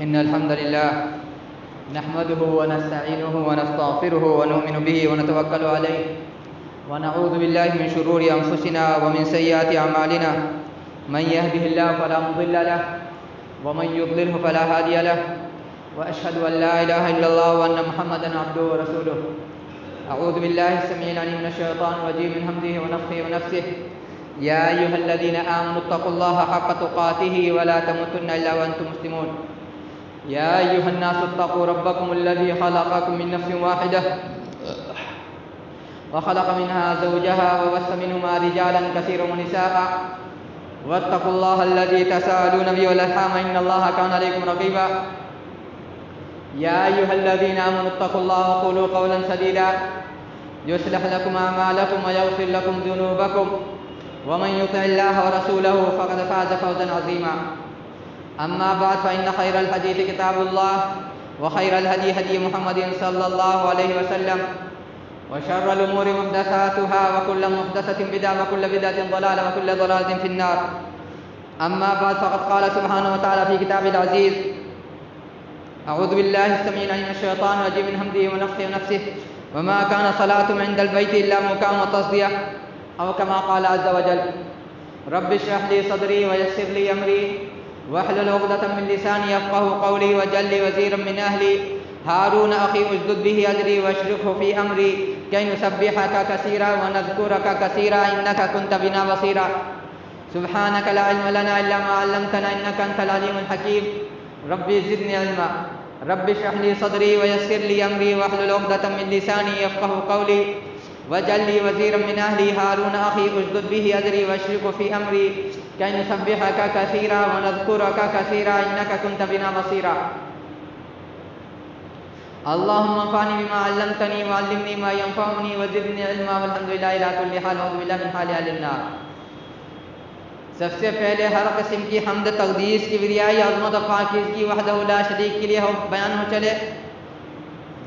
إن الحمد لله نحمده ونستعينه ونستغفره ونؤمن به ونتوكل عليه ونعوذ بالله من شرور أنفسنا ومن سيئات أعمالنا من يهده الله فلا مضل له ومن يضلله فلا هادي له وأشهد أن لا إله إلا الله وأن محمدا عبده ورسوله. أعوذ بالله السميع العليم من الشيطان الرجيم من همزه ونفخه ونفسه. يا أيها الذين آمنوا اتقوا الله حق تقاته ولا تموتن إلا وأنتم مسلمون. يا أيها الناس اتقوا ربكم الذي خلقكم من نفس واحدة وخلق منها زوجها وبث منهما رجالا كثيرا ونساء واتقوا الله الذي تساءلون به والأرحام إن الله كان عليكم رقيبا. يا أيها الذين آمنوا اتقوا الله وقولوا قولا سديدا يصلح لكم أعمالكم ويغفر لكم ذنوبكم ومن يطع الله ورسوله فقد فاز فوزا عظيما. أما بعد فإن خير الحديث كتاب الله وخير الهدي هدي محمد صلى الله عليه وسلم وشر الأمور محدثاتها وكل محدثة بدعة وكل بدعة ضلالة وكل ضلالة في النار. أما بعد فقد قال سبحانه وتعالى في كتابه العزيز أعوذ بالله السميع العليم من الشيطان الرجيم من همزه ونفخه ونفسه وما كان صلاتهم عند البيت إلا مكاء وتصدية أو كما قال عز وجل رب اشرح لي صدري ويسر لي أمري واحلل عقدة من لساني يفقهوا قولي واجعل لي وزيرا من أهلي هارون أخي اشدد به أزري واشركه في أمري كي نسبحك كثيرا ونذكرك كثيرا إنك كنت بنا بصيرا. سبحانك لا علم لنا إلا ما علمتنا إنك أنت العليم الحكيم. ربي زدني علما رب اشرح لي صدري ويسر لي أمري واحلل عقدة من لساني يفقهوا قولي واجعل لي وزيرا من أهلي هارون أخي اشدد به أزري واشركه في أمري كي نسبحك كثيرا ونذكرك كثيرا إنك كنت بنا بصيرا. اللهم انفعني بما علمتني وعلمني ما ينفعني وزدني علما والحمد لله على كل حال وأعوذ بالله من حال أهل النار. سب سے پہلے ہر قسم کی حمد تقدیس کی بریائی عظمت و پاکیزگی وحدہ لا شریک کے لیے بیان ہو چلے.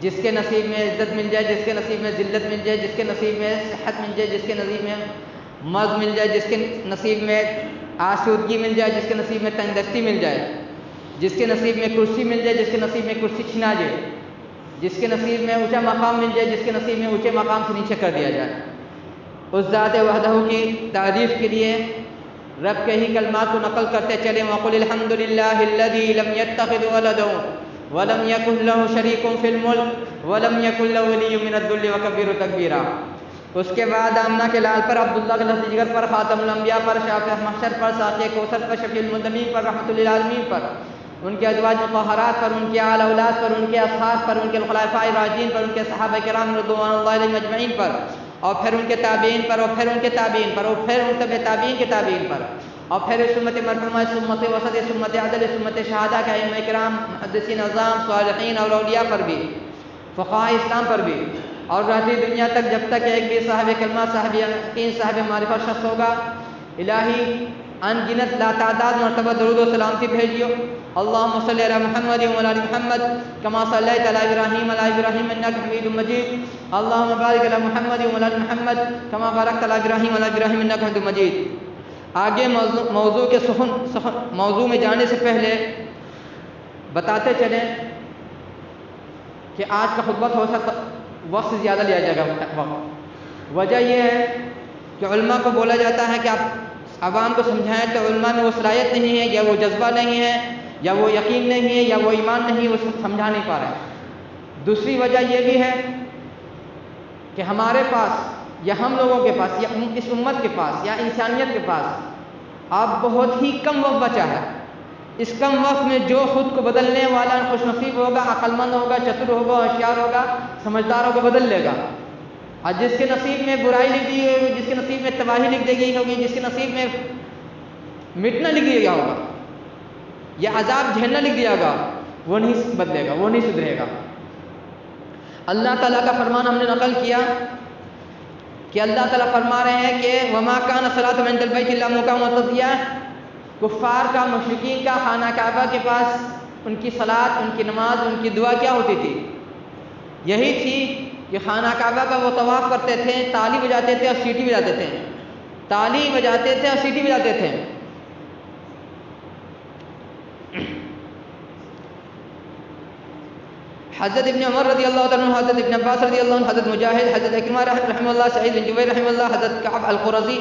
جس کے نصیب میں عزت مل جائے، جس کے نصیب میں ذلت مل جائے، جس کے نصیب میں صحت مل جائے، جس کے نصیب میں مرض مل جائے، جس کے نصیب میں آسودگی مل جائے، جس کے نصیب میں تنگ دستی مل جائے، جس کے نصیب میں کرسی مل جائے، جس کے نصیب میں کرسی چھنا جائے، جس کے نصیب میں اونچا مقام مل جائے، جس کے نصیب میں اونچے مقام سے نیچے کر دیا جائے. اس ذات وحدہ کی تعریف کے لیے رب کے ہی کلمات کو نقل کرتے چلے وَقُلِ الْحَمْدُ لِلَّهِ الَّذِي لَمْ يَتَّخِذْ وَلَدًا وَلَمْ يَكُنْ لَهُ شَرِيكٌ فِي الْمُلْكِ وَلَمْ يَكُنْ لَهُ وَلِيٌّ مِّنَ الذُّلِّ وَكَبِّرْهُ تَكْبِيرًا. اس کے بعد آمنہ کے لال پر، عبداللہ کے لفظ جگر پر، خاتم الانبیاء پر، شافع محشر پر، ساقی کوثر پر، شفیع المذنبین پر، رحمۃ للعالمین پر، ان کے ازواج مطہرات پر، ان کے آل اولاد پر، ان کے اصحاب پر، ان کے خلفاء راشدین پر، ان کے صحابہ کرام رضوان اللہ علیہم اجمعین پر، اور پھر ان کے تابعین پر، اور پھر ان کے تابعین پر، اور پھر ان کے تابعین کے تابعین پر، اور پھر سنت مرحومہ، سنت وسط، سنت عدل، سنت شہادہ کے ائمہ کرام، محدثین اعظام، صالحین اور اولیاء پر بھی، فقہاء اسلام پر بھی، اور رہتی دنیا تک جب تک ایک بھی صاحب کلمہ، صاحب یقین، صاحب معرفت شخص ہوگا. الہی ان گنت لا تعداد مرتبہ درود و سلامتی بھیجیو. اللہم صلی علی محمد و علی محمد کما صلیت علی ابراہیم انک حمید مجید. اللہم بارک علی محمد و علی محمد کما بارکت علی ابراہیم انک حمید مجید. آگے موضوع میں جانے سے پہلے بتاتے چلیں کہ آج کا خطبہ ہو سکتا وقت سے زیادہ لیا جائے گا. وجہ یہ ہے کہ علماء کو بولا جاتا ہے کہ آپ عوام کو سمجھائیں، تو علماء میں وہ صلاحیت نہیں ہے، یا وہ جذبہ نہیں ہے، یا وہ یقین نہیں ہے، یا وہ ایمان نہیں ہے، وہ سمجھا نہیں پا رہے ہیں. دوسری وجہ یہ بھی ہے کہ ہمارے پاس، یا ہم لوگوں کے پاس، یا اس امت کے پاس، یا انسانیت کے پاس اب بہت ہی کم وقت بچا ہے. اس کم وقت میں جو خود کو بدلنے والا خوش نصیب ہوگا، عقل مند ہوگا، چتر ہوگا، ہوشیار ہوگا، سمجھدار ہوگا، بدل لے گا. اور جس کے نصیب میں برائی لکھ دی ہوگی، جس کے نصیب میں تباہی لکھ دی گئی ہوگی، جس کے نصیب میں مٹنا لکھ دیا گیا ہوگا یا عذاب جھیلنا لکھ دیا گا، وہ نہیں بدلے گا، وہ نہیں سدھرے گا. اللہ تعالیٰ کا فرمان ہم نے نقل کیا کہ اللہ تعالیٰ فرما رہے ہیں کہ وَمَا كَانَ صَلَاتُهُمْ عِندَ الْبَيْتِ إِلَّا مُكَاءً وَتَصْدِيَةً. کفار کا، مشرکین کا خانہ کعبہ کے پاس ان کی صلاۃ، ان کی نماز، ان کی دعا کیا ہوتی تھی؟ یہی تھی کہ خانہ کعبہ کا وہ طواف کرتے تھے، تالی بجاتے تھے اور سیٹی بجاتے تھے، تالی بجاتے تھے اور سیٹی بجاتے تھے. حضرت ابن عمر رضی اللہ عنہ، حضرت ابن عباس رضی اللہ عنہ، حضرت مجاہد، حضرت اکرمہ رحمہ اللہ، سعید بن جبیر رحمہ اللہ، حضرت کعب القرظی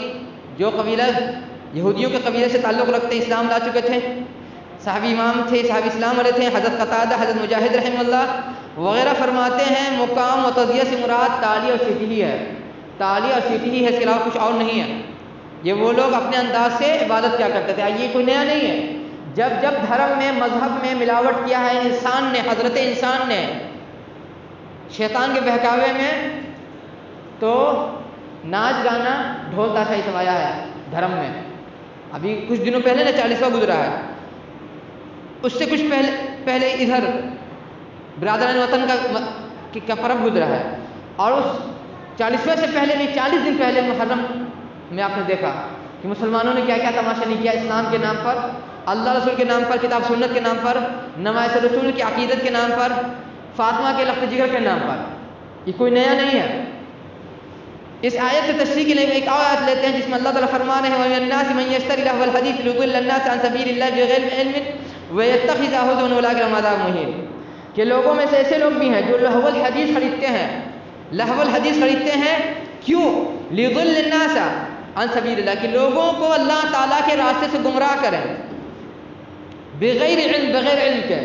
جو قبیلہ یہودیوں کے قبیلے سے تعلق رکھتے اسلام لا چکے تھے، صحابی امام تھے، صحابی اسلام والے تھے، حضرت قتادہ، حضرت مجاہد رحمہ اللہ وغیرہ فرماتے ہیں مقام و تزیہ سے مراد تالی اور سیٹی ہی ہے، تالی اور سیٹی ہی ہے، اس کے علاوہ کچھ اور نہیں ہے۔ یہ وہ لوگ اپنے انداز سے عبادت کیا کرتے تھے، یہ کوئی نیا نہیں ہے۔ جب جب دھرم میں مذہب میں ملاوٹ کیا ہے انسان نے، حضرت انسان نے شیطان کے بہکاوے میں، تو ناچ گانا ڈھول تاشا اتوایا ہے دھرم میں۔ ابھی کچھ دنوں پہلے نا 40واں گزرا ہے، اس سے کچھ پہلے ادھر برادران وطن کا پرب گزرا ہے، اور اس 40ویں سے پہلے بھی 40 دن پہلے محرم میں آپ نے دیکھا کہ مسلمانوں نے کیا کیا تماشا نہیں کیا اسلام کے نام پر، اللہ رسول کے نام پر، کتاب سنت کے نام پر، نمائش رسول کی عقیدت کے نام پر، فاطمہ کے لفظ جگر کے نام پر۔ یہ کوئی نیا نہیں ہے۔ اس آیت سے تشریح کے لیے ایک اور آیت لیتے ہیں جس میں اللہ تعالیٰ فرما رہے ہیں وَمِنَ النَّاسِ مَن يَشْتَرِي لَهْوَ الْحَدِيثِ لِيُضِلَّ النَّاسَ عَن سَبِيلِ اللَّهِ بِغَيْرِ عِلْمٍ وَيَتَّخِذَهُ هُزُوًا أُولَٰئِكَ لَهُمْ عَذَابٌ مُهِينٌ، کہ لوگوں میں سے ایسے لوگ بھی ہیں جو لہو الحدیث خریدتے ہیں، لہو الحدیث خریدتے ہیں، کیوں؟ لِيُضِلَّ النَّاسَ عن سبیل اللہ، کہ لوگوں کو اللہ تعالیٰ کے راستے سے گمراہ کریں، بغیر علم، بغیر علم کے۔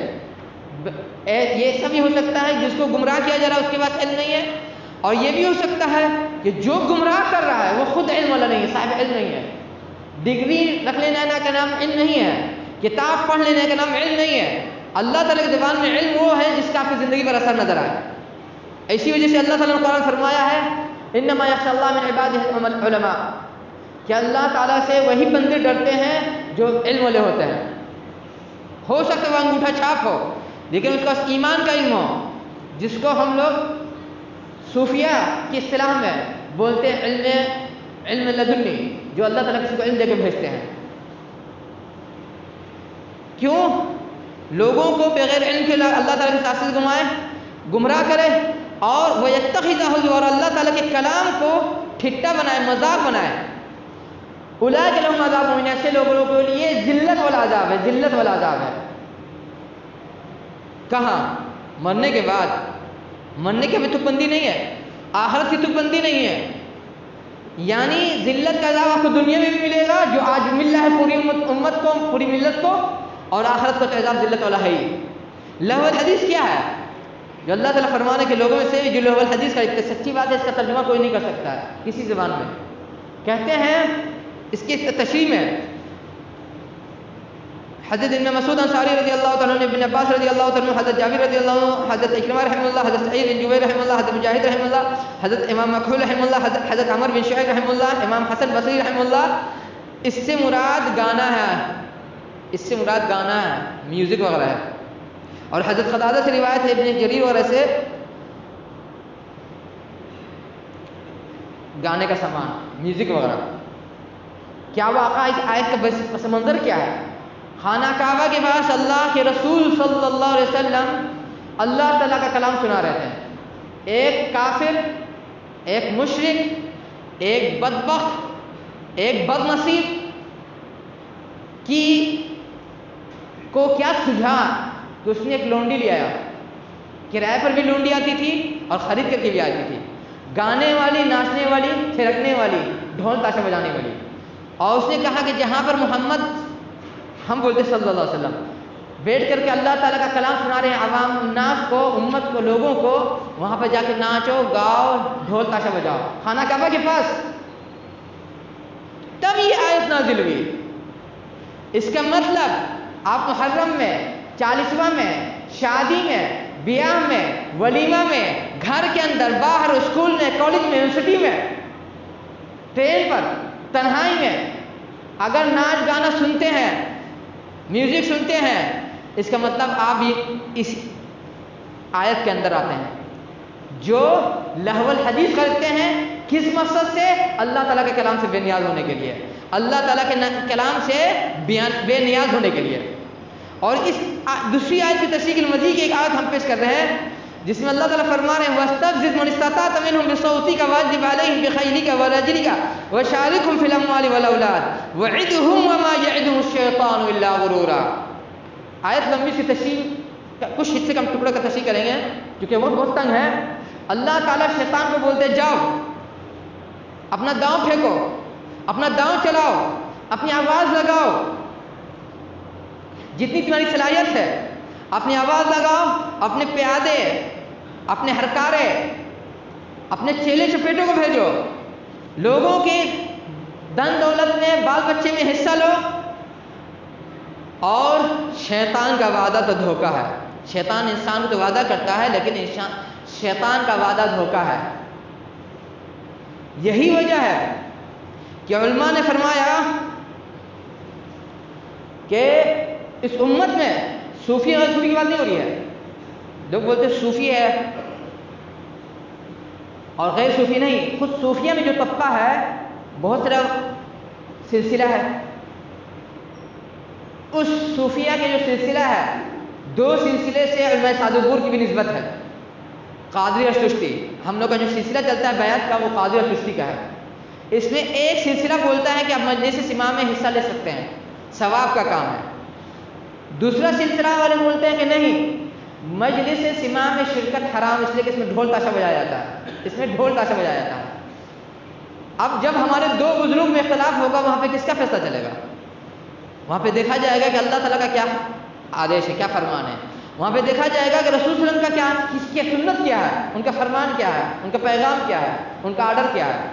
یہ سب ہی ہو سکتا ہے جس کو گمراہ کیا جا رہا ہے اس کے پاس علم نہیں ہے، اور یہ بھی ہو سکتا ہے کہ جو گمراہ کر رہا ہے وہ خود علم والا نہیں ہے، صاحب علم نہیں ہے۔ ڈگری رکھ لینے کا نام علم نہیں ہے، کتاب پڑھ لینے کا نام علم نہیں ہے۔ اللہ تعالیٰ کی زبان میں علم وہ ہے جس کا آپ کی زندگی پر اثر نظر آئے۔ اسی وجہ سے اللہ تعالیٰ نے قرآن فرمایا ہے انما یخشی اللہ من عبادہ العلماء، کہ اللہ تعالیٰ سے وہی بندے ڈرتے ہیں جو علم والے ہوتے ہیں۔ ہو سکتا ہے وہ انگوٹھا چھاپ ہو لیکن اس کا ایمان کا علم ہو، جس کو ہم لوگ صوفیہ کی اصطلاح میں بولتے ہیں علم لدنی، جو اللہ تعالیٰ کسی کو علم دے کے بھیجتے ہیں۔ کیوں؟ لوگوں کو بغیر علم کے اللہ تعالیٰ کے راستے سے گمراہ کرے، اور وہ یتخذہ ہزوا، اور اللہ تعالیٰ کے کلام کو ٹھٹا بنائے، مذاق بنائے۔ اولئک لہم عذاب مہین، ایسے لوگوں کے لیے ذلت والا عذاب ہے، ذلت والا عذاب ہے۔ کہاں؟ مرنے کے بعد۔ مرنے کی بھی تکبندی نہیں ہے، آخرت کی تکبندی نہیں ہے، یعنی ذلت کا عذاب آپ کو دنیا میں بھی ملے گا جو آج مل رہا ہے پوری امت کو، پوری ملت کو، اور آخرت کو عذاب ذلت والا ہے ہی۔ لہو الحدیث کیا ہے؟ جو اللہ تعالیٰ فرمانے کے لوگوں میں سے جو لہو الحدیث کا سچی بات ہے، اس کا ترجمہ کوئی نہیں کر سکتا ہے کسی زبان میں۔ کہتے ہیں اس کی تشریح میں حضرت ابن مسعود انصاری رضی اللہ تعالیٰ عنہ، ابن عباس رضی اللہ تعالیٰ عنہ، حضرت جابر رضی اللہ عنہ، حضرت اکرمہ رحمہ اللہ، حضرت سعید بن جبیر رحمہ اللہ، حضرت مجاہد رحمہ اللہ، حضرت امام مکحول رحمہ اللہ، حضرت عمر بن شعیب رحمہ اللہ، امام حسن بصری رحمہ اللہ، اس سے مراد گانا ہے، اس سے مراد گانا ہے، میوزک وغیرہ ہے۔ اور حضرت قتادہ سے روایت ہے ابن جریر اور ایسے گانے کا سامان، میوزک وغیرہ۔ کیا واقعہ اس آیت کا پس منظر کیا ہے؟ خانہ کعبہ کے پاس اللہ کے رسول صلی اللہ علیہ وسلم اللہ تعالیٰ کا کلام سنا رہے تھے۔ ایک کافر، ایک مشرک، ایک بدبخت، ایک بد نصیب کو کیا سجھا کہ اس نے ایک لونڈی لے آیا، کرائے پر بھی لونڈی آتی تھی اور خرید کر کے بھی آتی تھی، گانے والی، ناچنے والی، تھرکنے والی، ڈھول تاشا بجانے والی، اور اس نے کہا کہ جہاں پر محمد، ہم بولتے صلی اللہ علیہ وسلم، بیٹھ کر کے اللہ تعالیٰ کا کلام سنا رہے ہیں عوام الناس کو، امت کو، لوگوں کو، وہاں پہ جا کے ناچو، گاؤ، ڈھول تاشا بجاؤ خانہ کعبہ کے پاس۔ تب یہ آیت نازل ہوئی۔ اس کا مطلب آپ محرم میں، 40واں میں، شادی میں، بیاہ میں، ولیمہ میں، گھر کے اندر، باہر، اسکول میں، کالج میں، یونیورسٹی میں، ٹرین پر، تنہائی میں اگر ناچ گانا سنتے ہیں، میوزک سنتے ہیں، اس کا مطلب آپ بھی اس آیت کے اندر آتے ہیں۔ جو لہو الحدیث کرتے ہیں کس مقصد سے؟ اللہ تعالیٰ کے کلام سے بے نیاز ہونے کے لیے، اللہ تعالیٰ کے کلام سے بے نیاز ہونے کے لیے۔ اور اس دوسری آیت کی تشریح المزید کی ایک آیت ہم پیش کر رہے ہیں جس میں اللہ تعالیٰ فرما رہے ہیں وَاسْتَفْزِزْ مَنِ اسْتَطَعْتَ مِنْهُمْ بِصَوْتِكَ وَأَجْلِبْ عَلَيْهِمْ بِخَيْلِكَ وَرَجِلِكَ وَشَارِكْهُمْ فِي الْأَمْوَالِ وَالْأَوْلَادِ وَعِدْهُمْ وَمَا يَعِدُهُمُ الشَّيْطَانُ إِلَّا غُرُورًا۔ آیت لمبی سی تشریح کچھ حصے کا ٹکڑے کا تشریح کریں گے کیونکہ وہ بہت تنگ ہے. اللہ تعالیٰ شیطان کو بولتے جاؤ اپنا داؤں پھینکو، اپنا داؤں چلاؤ، اپنی آواز لگاؤ، جتنی تمہاری صلاحیت ہے اپنی آواز لگاؤ، اپنے پیادے، اپنے ہرکارے، اپنے چیلے چپیٹوں کو بھیجو، لوگوں کی دن دولت میں، بال بچے میں حصہ لو. اور شیطان کا وعدہ تو دھوکہ ہے. شیطان انسان کو تو وعدہ کرتا ہے لیکن شیطان کا وعدہ دھوکہ ہے. یہی وجہ ہے کہ علماء نے فرمایا کہ اس امت میں صوفی اور صوفی کی بات نہیں ہو رہی ہے. لوگ بولتے صوفی ہے اور غیر صوفی نہیں. خود صوفیہ میں جو طبقہ ہے بہت سارا سلسلہ ہے. اس صوفیہ کے جو سلسلہ ہے 2 سلسلے سے علماء سادپور کی بھی نسبت ہے. قادری اور چشتی، ہم لوگ کا جو سلسلہ چلتا ہے بیعت کا وہ قادری اور چشتی کا ہے. اس میں ایک سلسلہ بولتا ہے کہ آپ مجلس سما میں حصہ لے سکتے ہیں، ثواب کا کام ہے. دوسرا سلسلہ والے بولتے ہیں کہ نہیں، مجلس سما میں شرکت حرام، اس لیے کہ اس میں ڈھول تاشا بجایا جاتا ہے، اس میں ڈھول تاشا بجایا جاتا ہے. اب جب ہمارے 2 بزرگ میں اختلاف ہوگا وہاں پہ کس کا فیصلہ چلے گا؟ وہاں پہ دیکھا جائے گا کہ اللہ تعالیٰ کا کیا آدیش ہے، کیا فرمان ہے. وہاں پہ دیکھا جائے گا کہ رسول صلی اللہ علیہ وسلم کا کیا، کس کی سنت کیا ہے، ان کا فرمان کیا ہے، ان کا پیغام کیا ہے، ان کا آرڈر کیا ہے.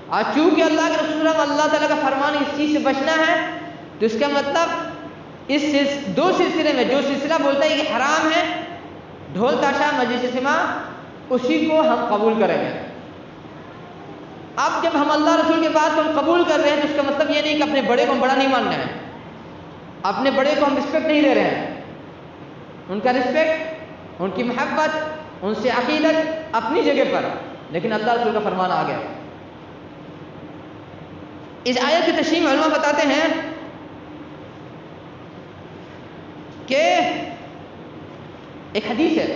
آج چونکہ اللہ کے رسول اللہ تعالیٰ کا فرمان اس چیز سے بچنا ہے تو اس کا مطلب اس 2 سلسلے میں جو سلسلہ بولتا ہے کہ حرام ہے ڈھول تاشا مجلس سما، اسی کو ہم قبول کریں گے. اب جب ہم اللہ رسول کے بات کو ہم قبول کر رہے ہیں تو اس کا مطلب یہ نہیں کہ اپنے بڑے کو ہم بڑا نہیں مان رہے ہیں، اپنے بڑے کو ہم رسپیکٹ نہیں دے رہے ہیں. ان کا رسپیکٹ، ان کی محبت، ان سے عقیدت اپنی جگہ پر، لیکن اللہ رسول کا فرمان آ گیا. اس آیت کی تشریح میں علماء بتاتے ہیں کہ ایک حدیث ہے،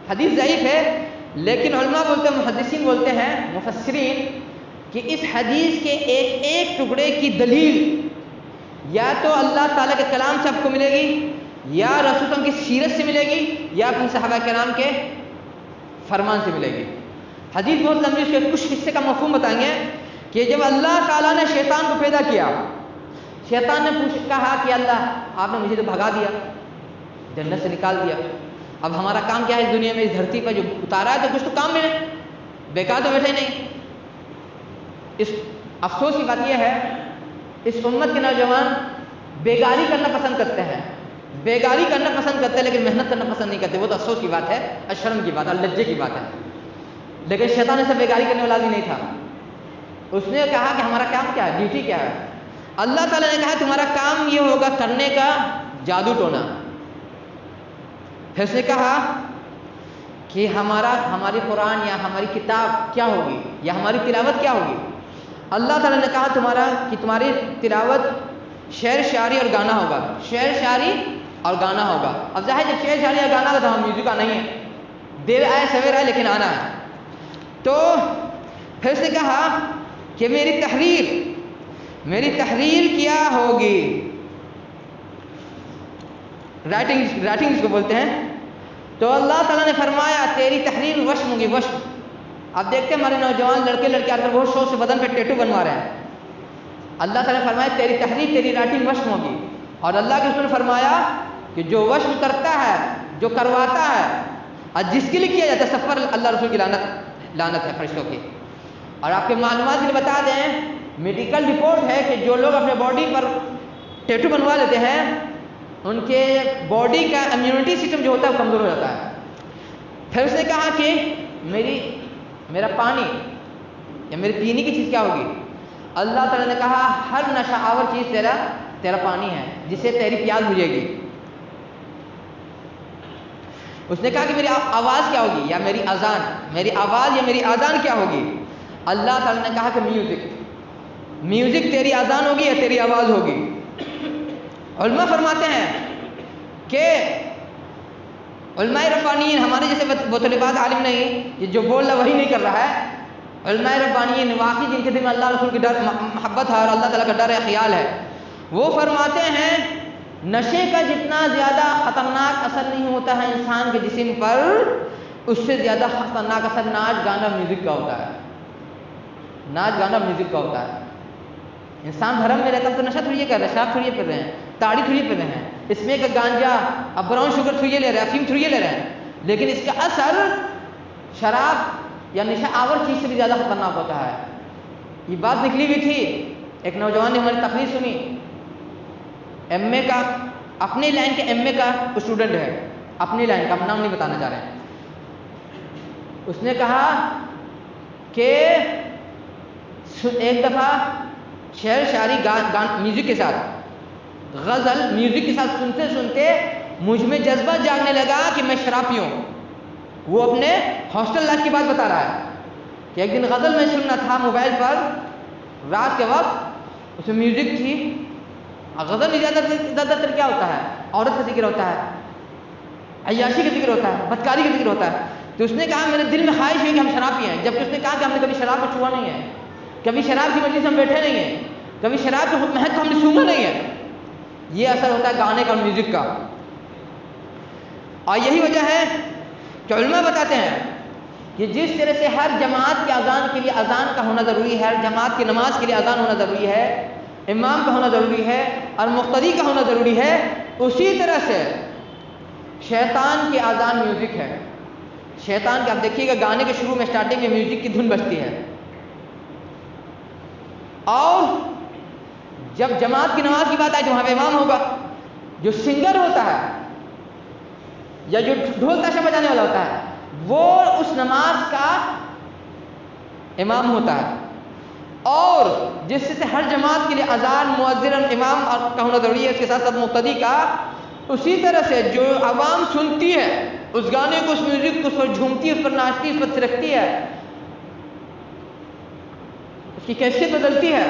حدیث ضعیف ہے لیکن علماء بولتے ہیں، محدثین بولتے ہیں، مفسرین، کہ اس حدیث کے ایک ٹکڑے کی دلیل یا تو اللہ تعالیٰ کے کلام سے آپ کو ملے گی، یا رسول اللہ کی سیرت سے ملے گی، یا اپنے صحابہ کرام کے فرمان سے ملے گی. حدیث بہت لمبی، اس کے کچھ حصے کا مفہوم بتائیں گے کہ جب اللہ تعالیٰ نے شیطان کو پیدا کیا، شیطان نے کہا کہ اللہ آپ نے مجھے تو بھگا دیا، جنت سے نکال دیا، اب ہمارا کام کیا ہے اس دنیا میں، اس دھرتی پر جو اتارا ہے تو کچھ تو کام ملے، بیکار تو بیٹھے نہیں. اس افسوس کی بات یہ ہے اس امت کے نوجوان بیگاری کرنا پسند کرتے ہیں، بیگاری کرنا پسند کرتے ہیں لیکن محنت کرنا پسند نہیں کرتے. وہ تو افسوس کی بات ہے، شرم کی بات ہے، لجے کی بات ہے. لیکن شیطان ایسا بیگاری کرنے والا بھی نہیں تھا. اس نے کہا کہ ہمارا کام کیا ہے، ڈیوٹی کیا ہے. اللہ تعالیٰ نے کہا تمہارا کام یہ ہوگا کرنے کا جادو ٹونا. پھر اس نے کہا کہ ہماری قرآن یا ہماری کتاب کیا ہوگی یا ہماری تلاوت کیا ہوگی. اللہ تعالیٰ نے کہا تمہاری تلاوت شعر شاعری اور گانا ہوگا، شعر شاعری اور گانا ہوگا. اب ظاہر جب شعر شاعری اور گانا ہوگا تو ہم میوزک آنا ہی ہے، دیر آئے سویر آئے لیکن آنا ہے. تو پھر اس نے کہا کہ میری تحریر کیا ہوگی، رائٹنگ اس کو بولتے ہیں. تو اللہ تعالیٰ نے فرمایا تیری تحریر وشم ہوگی، وشم. آپ دیکھتے ہیں ہمارے نوجوان لڑکے آ کر بہت شوق سے بدن پہ ٹیٹو بنوا رہے ہیں. اللہ تعالیٰ نے فرمایا تیری تحریر، تیری رائٹنگ وشم ہوگی. اور اللہ کے رسول نے فرمایا کہ جو وشم کرتا ہے، جو کرواتا ہے اور جس کے لیے کیا جاتا ہے سب پر اللہ رسول کی لعنت ہے فرشتوں کی. اور آپ کے معلومات کے لیے بتا دیں، میڈیکل رپورٹ ہے کہ جو لوگ اپنے باڈی پر ٹیٹو بنوا لیتے ہیں ان کے باڈی کا امیونٹی سسٹم جو ہوتا ہے وہ کمزور ہو جاتا ہے. پھر اس نے کہا کہ میرا پانی یا میری پینے کی چیز کیا ہوگی. اللہ تعالیٰ نے کہا ہر نشہ آور چیز تیرا پانی ہے جس سے تیری پیاس بجھے گی. اس نے کہا کہ میری آواز کیا ہوگی یا میری اذان، میری آواز یا میری اذان کیا ہوگی. اللہ تعالیٰ نے کہا کہ میوزک تیری اذان ہوگی یا تیری آواز ہوگی. علماء فرماتے ہیں کہ علماء ربانیین ہمارے جیسے بطلبات عالم نہیں کہ جو بول رہا وہی نہیں کر رہا ہے. علماء ربانیین واقعی جن کے دل میں اللہ رسول کی ڈر محبت ہے اور اللہ تعالیٰ کا ڈر ہے، خیال ہے، وہ فرماتے ہیں نشے کا جتنا زیادہ خطرناک اثر نہیں ہوتا ہے انسان کے جسم پر، اس سے زیادہ خطرناک اثر ناچ گانا میوزک کا ہوتا ہے. ناچ گانا میوزک کا ہوتا ہے. انسان دھرم میں رہتا ہے تو نشہ تھوڑی کر رہے ہیں، شراب تھوڑی پی رہے ہیں، تاڑی تھوڑی پی رہے ہیں، اس میں کا گانجا اب براؤن شوگر تھوڑی لے رہے ہیں، افیم تھوڑی لے رہے ہیں، لیکن اس کا اثر شراب یا نشہ آور چیز سے بھی زیادہ خطرناک ہوتا ہے. یہ بات نکلی ہوئی تھی، ایک نوجوان نے ہماری تقریر سنی، ایم اے کا، اپنی لائن کے ایم اے کا اسٹوڈنٹ ہے، اپنی لائن کا، اپنا نام نہیں بتانا چاہ رہے ہیں. اس نے کہا کہ ایک دفعہ شعر شاعری میوزک کے ساتھ، غزل میوزک کے ساتھ سنتے سنتے مجھ میں جذبہ جاگنے لگا کہ میں شراب پیوں. وہ اپنے ہاسٹل لائف کی بات بتا رہا ہے کہ ایک دن غزل میں سننا تھا موبائل پر رات کے وقت، اس میں میوزک تھی. غزل میں زیادہ تر کیا ہوتا ہے؟ عورت کا ذکر ہوتا ہے، عیاشی کا ذکر ہوتا ہے، بدکاری کا ذکر ہوتا ہے. تو اس نے کہا میرے دل میں خواہش ہوئی کہ ہم شراب پئیں، جبکہ اس نے کہا کہ ہم نے کبھی شراب کو چھوا نہیں ہے، کبھی شراب کی مجلس ہم بیٹھے نہیں ہیں، کبھی شراب کی مہک کو ہم نے سونگا نہیں ہے. یہ اثر ہوتا ہے گانے کا اور میوزک کا. اور یہی وجہ ہے کہ علماء بتاتے ہیں کہ جس طرح سے ہر جماعت کی اذان کے لیے اذان کا ہونا ضروری ہے، ہر جماعت کی نماز کے لیے اذان ہونا ضروری ہے، امام کا ہونا ضروری ہے اور مقتدی کا ہونا ضروری ہے، اسی طرح سے شیطان کی اذان میوزک ہے. شیطان کے آپ دیکھیے گا گانے کے شروع میں سٹارٹنگ میں میوزک کی دھن بجتی ہے، اور جب جماعت کی نماز کی بات آئے تو وہاں پہ امام ہوگا. جو سنگر ہوتا ہے یا جو ڈھول تاشا بجانے والا ہوتا ہے وہ اس نماز کا امام ہوتا ہے. اور جس سے ہر جماعت کے لیے اذان، مؤذن، امام کا ہونا ضروری ہے، اس کے ساتھ ساتھ مقتدی کا، اسی طرح سے جو عوام سنتی ہے اس گانے کو، اس میوزک کو، اس پر جھومتی ہے، اس پر ناچتی ہے، اس پر تھرکتی ہے، اس کی کیفیت بدلتی ہے،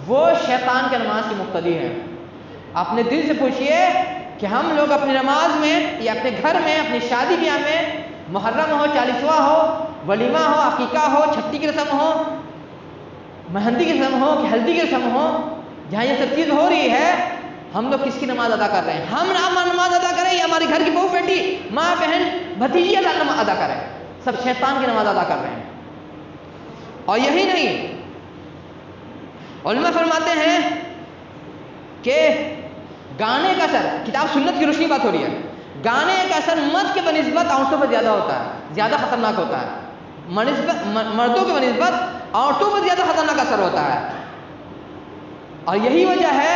وہ شیطان کے نماز کی مقتدی ہے. اپنے دل سے پوچھئے کہ ہم لوگ اپنی نماز میں یا اپنے گھر میں، اپنی شادی بیاہ میں، محرم ہو، 40واں ہو، ولیمہ ہو، عقیقہ ہو، چھٹی کی رسم ہو، مہندی کی رسم ہو کہ ہلدی کی رسم ہو، جہاں یہ سب چیز ہو رہی ہے، ہم لوگ کس کی نماز ادا کر رہے ہیں؟ ہم نماز ادا کریں یا ہماری گھر کی بہو بیٹی، ماں بہن بھتیجی نماز ادا کریں؟ سب شیطان کی نماز ادا کر رہے ہیں. اور یہی نہیں، علماء فرماتے ہیں کہ گانے کا اثر، کتاب سنت کی روشنی بات ہو رہی ہے، گانے کا اثر مرد کے بنسبت عورتوں پر زیادہ ہوتا ہے، زیادہ خطرناک ہوتا ہے. مردوں کے بنسبت عورتوں پر زیادہ خطرناک اثر ہوتا ہے. اور یہی وجہ ہے،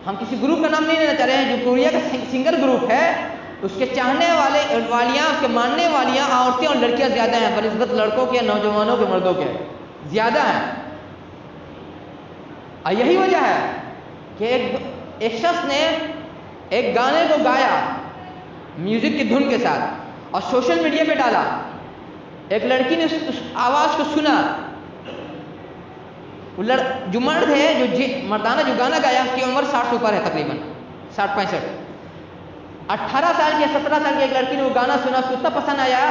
ہم کسی گروپ کا نام نہیں لینا چاہ رہے ہیں، جو کوریا کا سنگر گروپ ہے، اس کے چاہنے والیاں، اس کے ماننے والیاں عورتیں اور لڑکیاں زیادہ ہیں بنسبت لڑکوں کے، نوجوانوں کے، مردوں کے زیادہ ہیں. اور یہی وجہ ہے کہ ایک شخص نے ایک گانے کو گایا میوزک کی دھن کے ساتھ اور سوشل میڈیا پہ ڈالا. ایک لڑکی نے اس آواز کو سنا، جو مرد ہے، جو مردانہ جو گانا گایا، اس کی عمر 60 سے اوپر ہے، تقریباً 60-65. 18 سال کی یا 17 سال کی ایک لڑکی نے وہ گانا سنا، اس کو اتنا پسند آیا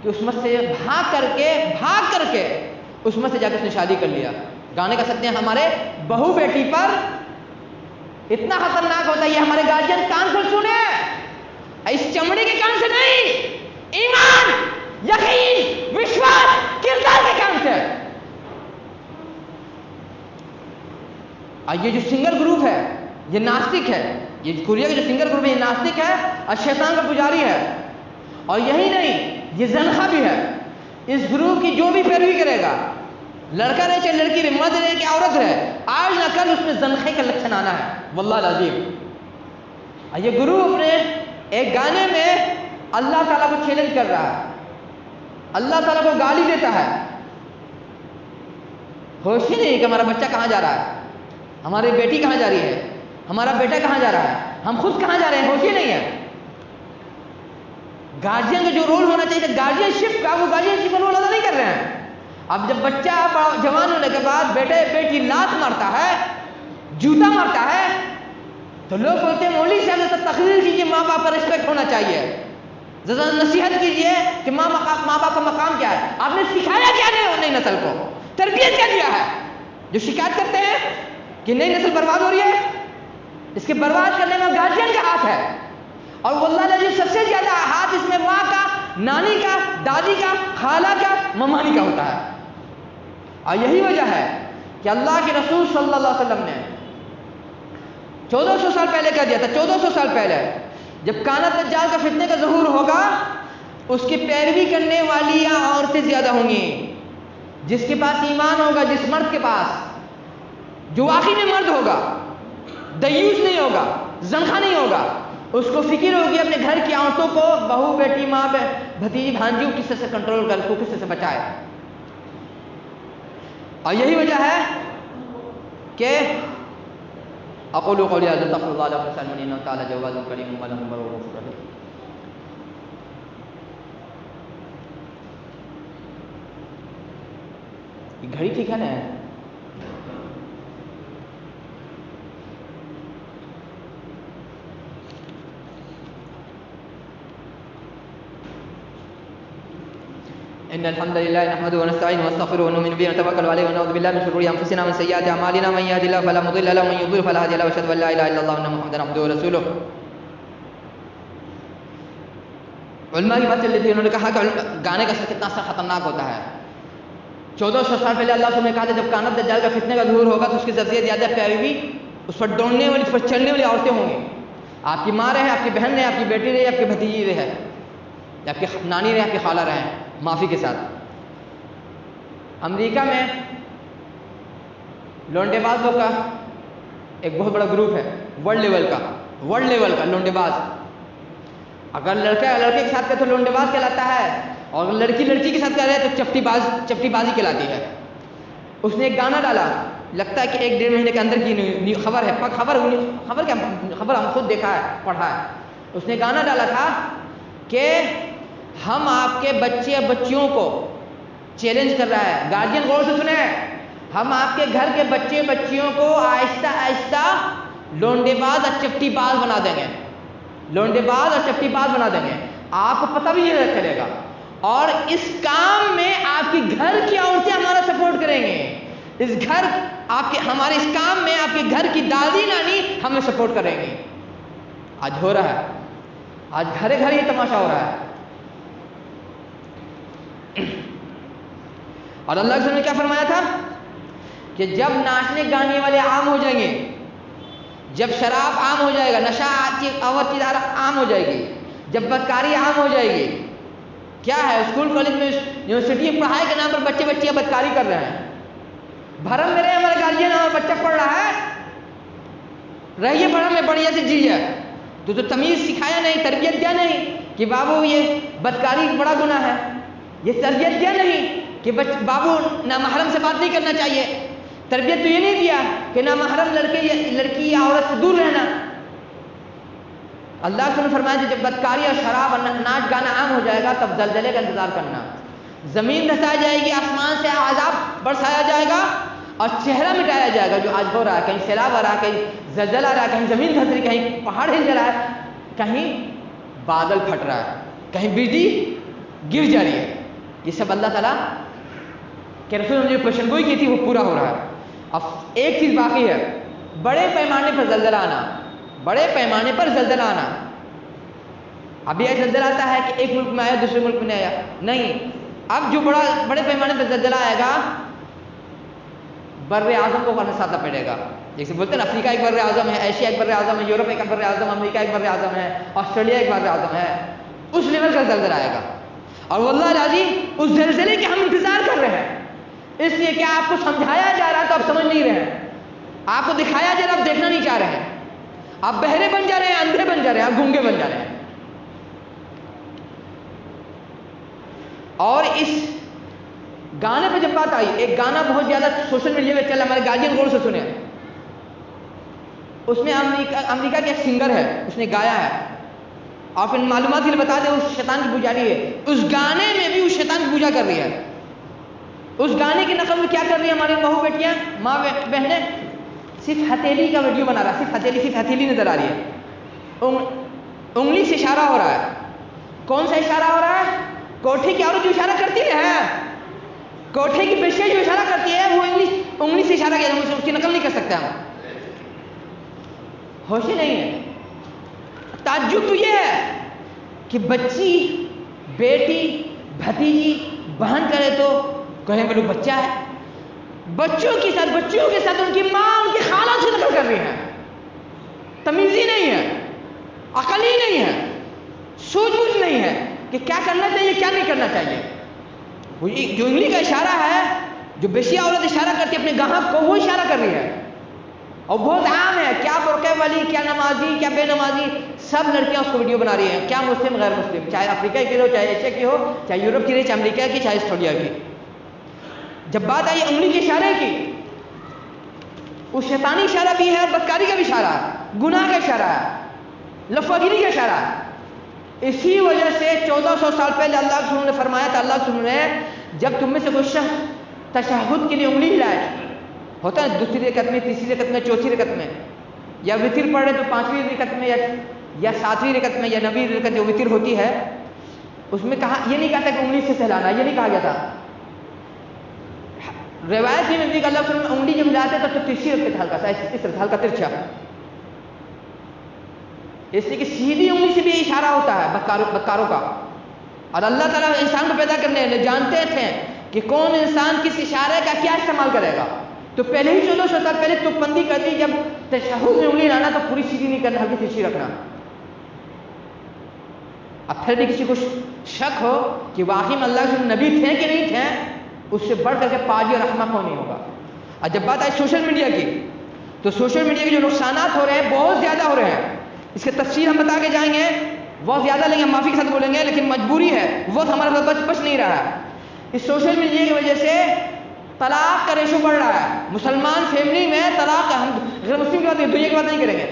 کہ اس میں سے بھاگ کر کے اس میں سے جا کے اس نے شادی کر لیا. گانے کا سکتے ہیں ہمارے بہو بیٹی پر اتنا خطرناک ہوتا ہے. یہ ہمارے گارجین کان سے سنے، اس چمڑے کے کان سے نہیں، ایمان، یقین، وشواس، کردار کے کان سے. اور یہ جو سنگر گروپ ہے یہ ناستک ہے، یہ کوریا کا جو سنگر گروپ ہے یہ ناستک ہے اور شیطان کا پجاری ہے. اور یہی نہیں، یہ زنخہ بھی ہے. اس گروپ کی جو بھی پیروی کرے گا، لڑکا رہے چاہے لڑکی رہے، مرد رہے کہ عورت رہے، آج نہ کل اس میں زنخے کا لچھن آنا ہے، واللہ العظیم. اور یہ گروپ نے ایک گانے میں اللہ تعالیٰ کو چیلنج کر رہا ہے، اللہ تعالیٰ کو گالی دیتا ہے. ہوش ہی نہیں کہ ہمارا بچہ کہاں جا رہا ہے، ہماری بیٹی کہاں جا رہی ہے، ہمارا بیٹا کہاں جا رہا ہے، ہم خود کہاں جا رہے ہیں، ہوش ہی نہیں ہے. گارجین کا جو رول ہونا چاہیے تھا گارجین شپ کا، وہ گارجین شپ کا رول ادا نہیں کر رہے ہیں. اب جب بچہ جوان ہونے کے بعد بیٹے بیٹی لات مارتا ہے، جوتا مارتا ہے، تو لوگ بولتے ہیں مولوی صاحب سے تقریر کیجیے، ماں باپ کا ریسپیکٹ ہونا چاہیے، ذرا نصیحت کیجیے کہ ماں باپ کا مقام کیا ہے. آپ نے سکھایا کیا نئی نسل کو، تربیت کیا دیا ہے؟ جو شکایت کرتے ہیں کہ نئی نسل برباد ہو رہی ہے، اس کے برباد کرنے میں گارجین کا ہاتھ ہے، اور واللہ العظیم سب سے زیادہ ہاتھ اس میں ماں کا، نانی کا، دادی کا، خالہ کا، ممانی کا ہوتا ہے۔ اور یہی وجہ ہے کہ اللہ کے رسول صلی اللہ علیہ وسلم نے 1400 سال پہلے کہہ دیا تھا، 1400 سال پہلے جب کانت دجال کا فتنے کا ظہور ہوگا، اس کی پیروی کرنے والی عورتیں زیادہ ہوں گی۔ جس کے پاس ایمان ہوگا، جس مرد کے پاس جو واقعی میں مرد ہوگا، دیوس نہیں ہوگا، زنخہ نہیں ہوگا، اس کو فکر ہوگی اپنے گھر کی عورتوں کو، بہو، بیٹی، ماں، بھتیجی، بھانجی کو کس طرح سے کنٹرول کر، کو کس طرح سے بچائے۔ اور یہی وجہ ہے کہ اقول قولی ھذا استغفر اللہ لي ولكم انه تعالى جواد کریم ولکم رؤوف رحیم۔ یہ گھڑی ٹھیک ہے نا؟ ان الحمد لله نحمده ونستعينه ونستغفره ونؤمن به ونتوكل عليه ونعوذ بالله من شرور انفسنا ومن سيئات اعمالنا، من يهد الله فلا مضل له ومن يضلل فلا هادي له، واشهد ان لا اله الا الله وان محمدا عبده ورسوله۔ علماء کی بات چل رہی تھی، انہوں نے کہا کہ گانے کا اثر کتنا اثر خطرناک ہوتا ہے۔ 1400 سال پہلے اللہ نے کہا تھا جب کانت دجال کا فتنے کا ظہور ہوگا تو اس کی سب سے زیادہ پیروی اس پر دوڑنے والی، اس پر چلنے والی عورتیں ہوں گی۔ آپ کی ماں رہے، آپ کی بہن رہے، آپ کی بیٹی رہے، آپ کی بھتیجی رہے، آپ کی نانی رہے، آپ کی خالہ رہے، معافی کے ساتھ۔ امریکہ میں لونڈے بازوں کا ایک بہت بڑا گروپ ہے، ورلڈ لیول کا لونڈے باز۔ اگر لڑکا لڑکے کے ساتھ کرے تو لونڈے باز کہلاتا ہے، اور لڑکی لڑکی کے ساتھ کرے تو چپٹی بازی کہلاتی ہے۔ اس نے ایک گانا ڈالا، لگتا ہے کہ 1-1.5 مہینے کے اندر کی خبر ہے، خبر ہم خود دیکھا ہے، پڑھا ہے۔ اس نے گانا ڈالا تھا کہ ہم آپ کے بچے بچیوں کو چیلنج کر رہا ہے، گارجین غور سے سنیں، ہم آپ کے گھر کے بچے بچیوں کو آہستہ آہستہ لونڈے باز اور چپٹی باز بنا دیں گے، لونڈے باز اور چپٹی باز بنا دیں گے، آپ کو پتہ بھی نہیں چلے گا، اور اس کام میں آپ کی گھر کی عورتیں ہمارا سپورٹ کریں گے، ہمارے اس کام میں آپ کے گھر کی دادی نانی ہمیں سپورٹ کریں گے۔ آج ہو رہا ہے، آج گھر گھر یہ تماشا ہو رہا ہے۔ اور اللہ کے رسول نے کیا فرمایا تھا کہ جب ناچنے گانے والے عام ہو جائیں گے، جب شراب عام ہو جائے گا، نشہ اور چیز عام ہو جائے گی، جب بدکاری عام ہو جائے گی، کیا ہے اسکول کالج میں یونیورسٹی میں پڑھائی کے نام پر بچے بچیاں بدکاری کر رہے ہیں، بھرم میں رہے ہمارے گارجین، ہمارا بچہ پڑھ رہا ہے، رہیے بھرم میں، بڑھیا سے جیے، تو تمیز سکھایا نہیں، تربیت دیا نہیں کہ بابو یہ بدکاری بڑا گناہ ہے، یہ تربیت دیا نہیں کہ بابو نامحرم سے بات نہیں کرنا چاہیے، تربیت تو یہ نہیں دیا کہ نامحرم لڑکی یا عورت سے دور رہنا۔ اللہ نے فرمایا کہ جب بدکاری اور شراب اور ناچ گانا عام ہو جائے گا تب زلزلے کا انتظار کرنا، زمین دھسائی جائے گی، آسمان سے عذاب برسایا جائے گا اور چہرہ مٹایا جائے گا، جو آج ہو رہا ہے، کہیں سیلاب آ رہا ہے، کہیں زلزلہ آ رہا ہے، کہیں زمین دھس رہی، کہیں پہاڑ ہل جا رہا ہے، کہیں بادل پھٹ رہا ہے، کہیں بجلی گر جا رہی ہے۔ یہ سب اللہ تعالیٰ کہ رسول نے جو پیشن گوئی کی تھی وہ پورا ہو رہا ہے۔ اب ایک چیز باقی ہے، بڑے پیمانے پر زلزلہ آنا، بڑے پیمانے پر زلزلہ آنا۔ ابھی ایک زلزلہ آتا ہے کہ ایک ملک میں آیا دوسرے ملک میں نہیں آیا، نہیں، اب جو بڑے پیمانے پر زلزلہ آئے گا بر اعظم کو ساتھ پڑے گا، جیسے بولتے ہیں نا، افریقہ ایک بر اعظم ہے، ایشیا ایک بر اعظم ہے، یورپ ایک بر اعظم، امریکہ ایک بر اعظم ہے، آسٹریلیا ایک بر اعظم ہے، اس لیول کا زلزلہ آئے گا۔ اور واللہ العظیم اس زلزلے کے ہم انتظار کر رہے ہیں، اس لیے کہ آپ کو سمجھایا جا رہا ہے تو آپ سمجھ نہیں رہے ہیں، آپ کو دکھایا جا رہا ہے آپ دیکھنا نہیں چاہ رہے ہیں، آپ بہرے بن جا رہے ہیں، اندھے بن جا رہے ہیں، آپ گونگے بن جا رہے ہیں۔ اور اس گانے پہ جب بات آئی، ایک گانا بہت زیادہ سوشل میڈیا پہ چلا، ہمارے گارجین غور سے سنے، اس میں امریکہ کے ایک سنگر ہے، اس نے گایا ہے، اور پھر معلومات کے لیے بتا دیں اس شیطان کی پجاری ہے، اس گانے میں بھی اس شیطان کی پوجا کر رہی ہے، اس گانے کی نقل میں کیا کر رہی ہے ہماری بہو بیٹیاں، ماں بہنیں، صرف ہتھیلی کا ویڈیو بنا رہا ہے، صرف ہتھیلی نظر آ رہی ہے، انگلی سے اشارہ ہو رہا ہے، کون سا اشارہ ہو رہا ہے؟ کوٹھے کی عورت جو اشارہ کرتی ہے، کوٹھے کی بچیاں جو اشارہ کرتی ہے وہ انگلی سے اشارہ کیا، اس کی نقل نہیں کر سکتے ہم۔ ہوش ہی نہیں ہے۔ تعجب تو یہ ہے کہ بچی، بیٹی، بھتیجی، بہن کرے تو کہیں گے لوگ بچہ ہے، بچوں کے ساتھ ان کی ماں ان کی خالہ سے نقل کر رہی ہیں، تمیز ہی نہیں ہے، عقل ہی نہیں ہے، سوچ بوجھ نہیں ہے کہ کیا کرنا چاہیے کیا نہیں کرنا چاہیے۔ جو انگلی کا اشارہ ہے، جو بیشی عورت اشارہ کرتی ہے اپنے گاہک کو، وہ اشارہ کر رہی ہے، اور بہت عام ہے، کیا برقع والی، کیا نمازی، کیا بے نمازی، سب لڑکیاں اس کو ویڈیو بنا رہی ہیں، کیا مسلم غیر مسلم، چاہے افریقہ کی ہو، چاہے ایشیا کی ہو، چاہے یورپ کی رہے، چاہے امریکہ کی، چاہے آسٹریلیا کی۔ جب بات آئی انگلی کے اشارے کی، وہ شیطانی اشارہ بھی ہے اور بدکاری کا بھی اشارہ ہے، گناہ کا اشارہ ہے، لفظگیری کا اشارہ ہے۔ اسی وجہ سے 1400 سال پہلے اللہ کے رسول نے فرمایا تھا، اللہ کے رسول نے جب تم میں سے کوئی شخص تشہد کے لیے انگلی ہلائے، ہوتا ہے دوسری رکعت میں، تیسری رکعت میں، چوتھی رکعت میں، یا وتر پڑھ رہے تو 5ویں رکعت میں یا 7ویں رکعت میں یا 9ویں رکعت جو وتر ہوتی ہے، اس میں کہا، یہ نہیں کہا تھا کہ انگلی سے سہلانا، یہ نہیں کہا گیا تھا۔ روایت ہی میں اللہ کے رسول نے انگلی جب ہلاتے تو تیسری رکعت ہلکا سا، اس طرح ہلکا ترچھا، اس لیے کہ سیدھی انگلی سے بھی اشارہ ہوتا ہے بدکاروں کا، اور اللہ تعالیٰ انسان کو پیدا کرنے والے جانتے تھے کہ کون انسان کس اشارے کا کیا استعمال کرے گا، تو پہلے ہی 1400 سال پہلے تک بندی کر دی، جب تشہد میں انگلی لانا تو پوری سیدھی نہیں کرنا، ہلکی ترچھی رکھنا۔ اب پھر بھی کسی کو شک ہو کہ واقعی میں اللہ کے نبی تھے کہ نہیں تھے، اس سے بڑھ کر کے پاجی اور احمق کون نہیں ہوگا۔ اور جب بات آئی سوشل میڈیا کی، تو سوشل میڈیا کے جو نقصانات ہو رہے ہیں بہت زیادہ ہو رہے ہیں، اس کی تفصیل ہم بتا کے جائیں گے، بہت زیادہ لیں گے، معافی کے ساتھ بولیں گے، لیکن مجبوری ہے، وقت ہمارا بچ نہیں رہا ہے۔ اس سوشل میڈیا کی وجہ سے طلاق کا ریشو بڑھ رہا ہے، مسلمان فیملی میں طلاق کا، ہم غیر مسلم کی بات نہیں، دنیا کی بات نہیں کریں گے،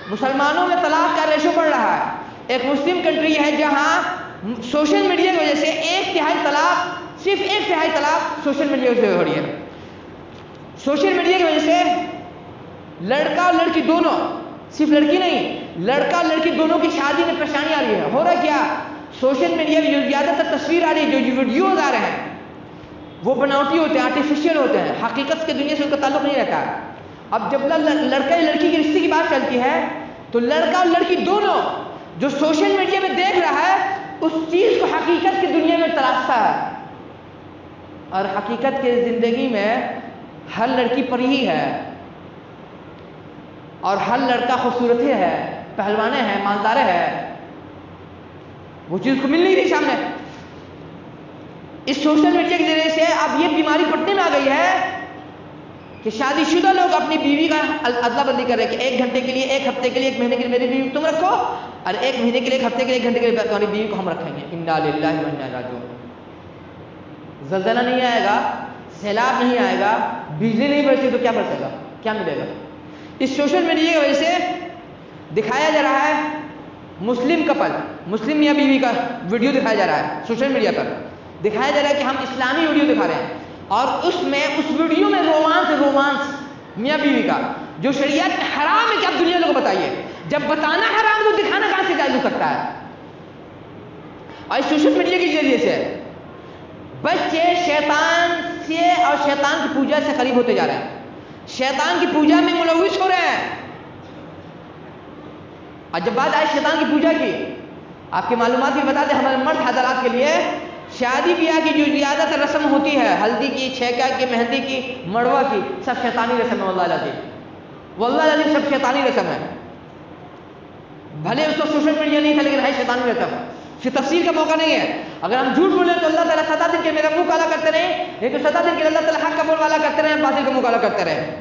مسلمانوں میں طلاق کا ریشو بڑھ رہا ہے۔ ایک مسلم کنٹری ہے جہاں سوشل میڈیا کی وجہ سے 1/3 طلاق، صرف 1/3 طلاق سوشل میڈیا سے ہو رہی ہے۔ سوشل میڈیا کی وجہ سے لڑکا اور لڑکی دونوں، صرف لڑکی نہیں، لڑکا اور لڑکی دونوں کی شادی میں پریشانی آ رہی ہے۔ ہو رہا کیا؟ سوشل میڈیا میں جو زیادہ تر تصویر آ رہی ہے، جو ویڈیوز آ رہے ہیں، وہ بناوٹی ہوتے ہیں، آرٹیفیشیل ہوتے ہیں، حقیقت کے دنیا سے ان کا تعلق نہیں رہتا ہے۔ اب جب لڑکا یا لڑکی کی رشتے کی بات چلتی ہے تو لڑکا اور لڑکی دونوں جو سوشل میڈیا میں دیکھ رہا ہے اس چیز کو حقیقت کی دنیا میں تلاشتا ہے، اور حقیقت کے زندگی میں ہر لڑکی پری ہی ہے، اور ہر لڑکا خوبصورت ہی ہے، پہلوانے ہیں، مالدارے ہیں، وہ چیز کو مل نہیں رہی سامنے۔ اس سوشل میڈیا کے ذریعے سے اب یہ بیماری پٹنے میں آ گئی ہے کہ شادی شدہ لوگ اپنی بیوی کا ادلا بدلی کر رہے ہیں کہ 1 گھنٹے کے لیے، 1 ہفتے کے لیے، 1 مہینے کے لیے میری بیوی تم رکھو، اور 1 مہینے کے لیے، 1 ہفتے کے لیے، 1 گھنٹے کے لیے تمہاری بیوی کو ہم رکھیں گے۔ انا للہ و انا الیہ راجعون۔ زلزلہ نہیں آئے گا، سیلاب نہیں آئے گا، بجلی نہیں برسے تو کیا برسے گا، کیا ملے گا؟ اس سوشل میڈیا کی وجہ سے دکھایا جا رہا ہے مسلم کپل، مسلم میاں بیوی کا ویڈیو دکھایا جا رہا ہے سوشل میڈیا پر، دکھایا جا رہا ہے کہ ہم اسلامی ویڈیو دکھا رہے ہیں، اور اس ویڈیو میں رومانس میاں بیوی کا جو شریعت میں حرام ہے کہ آپ دنیا کو بتائیے، جب بتانا حرام تو دکھانا کہاں سے جائز ہو سکتا ہے؟ اور اس سوشل میڈیا کے ذریعے سے بچے شیطان سے اور شیطان کی پوجا سے قریب ہوتے جا رہے ہیں، شیطان کی پوجا میں ملوث ہو رہے ہیں۔ اور جب بات آئی شیطان کی پوجا کی، آپ کی معلومات بھی بتا دیں ہمارے مرد حضرات کے لیے، شادی بیاہ کی جو زیادہ تر رسم ہوتی ہے، ہلدی کی، چھیکا کی، مہندی کی، مڑوا کی، سب شیطانی رسم ہے، واللہ العظیم، واللہ العظیم سب شیطانی رسم ہے۔ بھلے اس کو سوشل میڈیا نہیں تھا لیکن ہے شیطانی رسم، اس کی تفصیل کا موقع نہیں ہے۔ اگر ہم جھوٹ بولیں تو اللہ تعالیٰ 7 دن کے میرا منہ کالا کرتے رہے، لیکن 7 دن کے اللہ تعالیٰ حق کا بول والا کرتے رہے، باطل کا منہ کالا کرتے رہے۔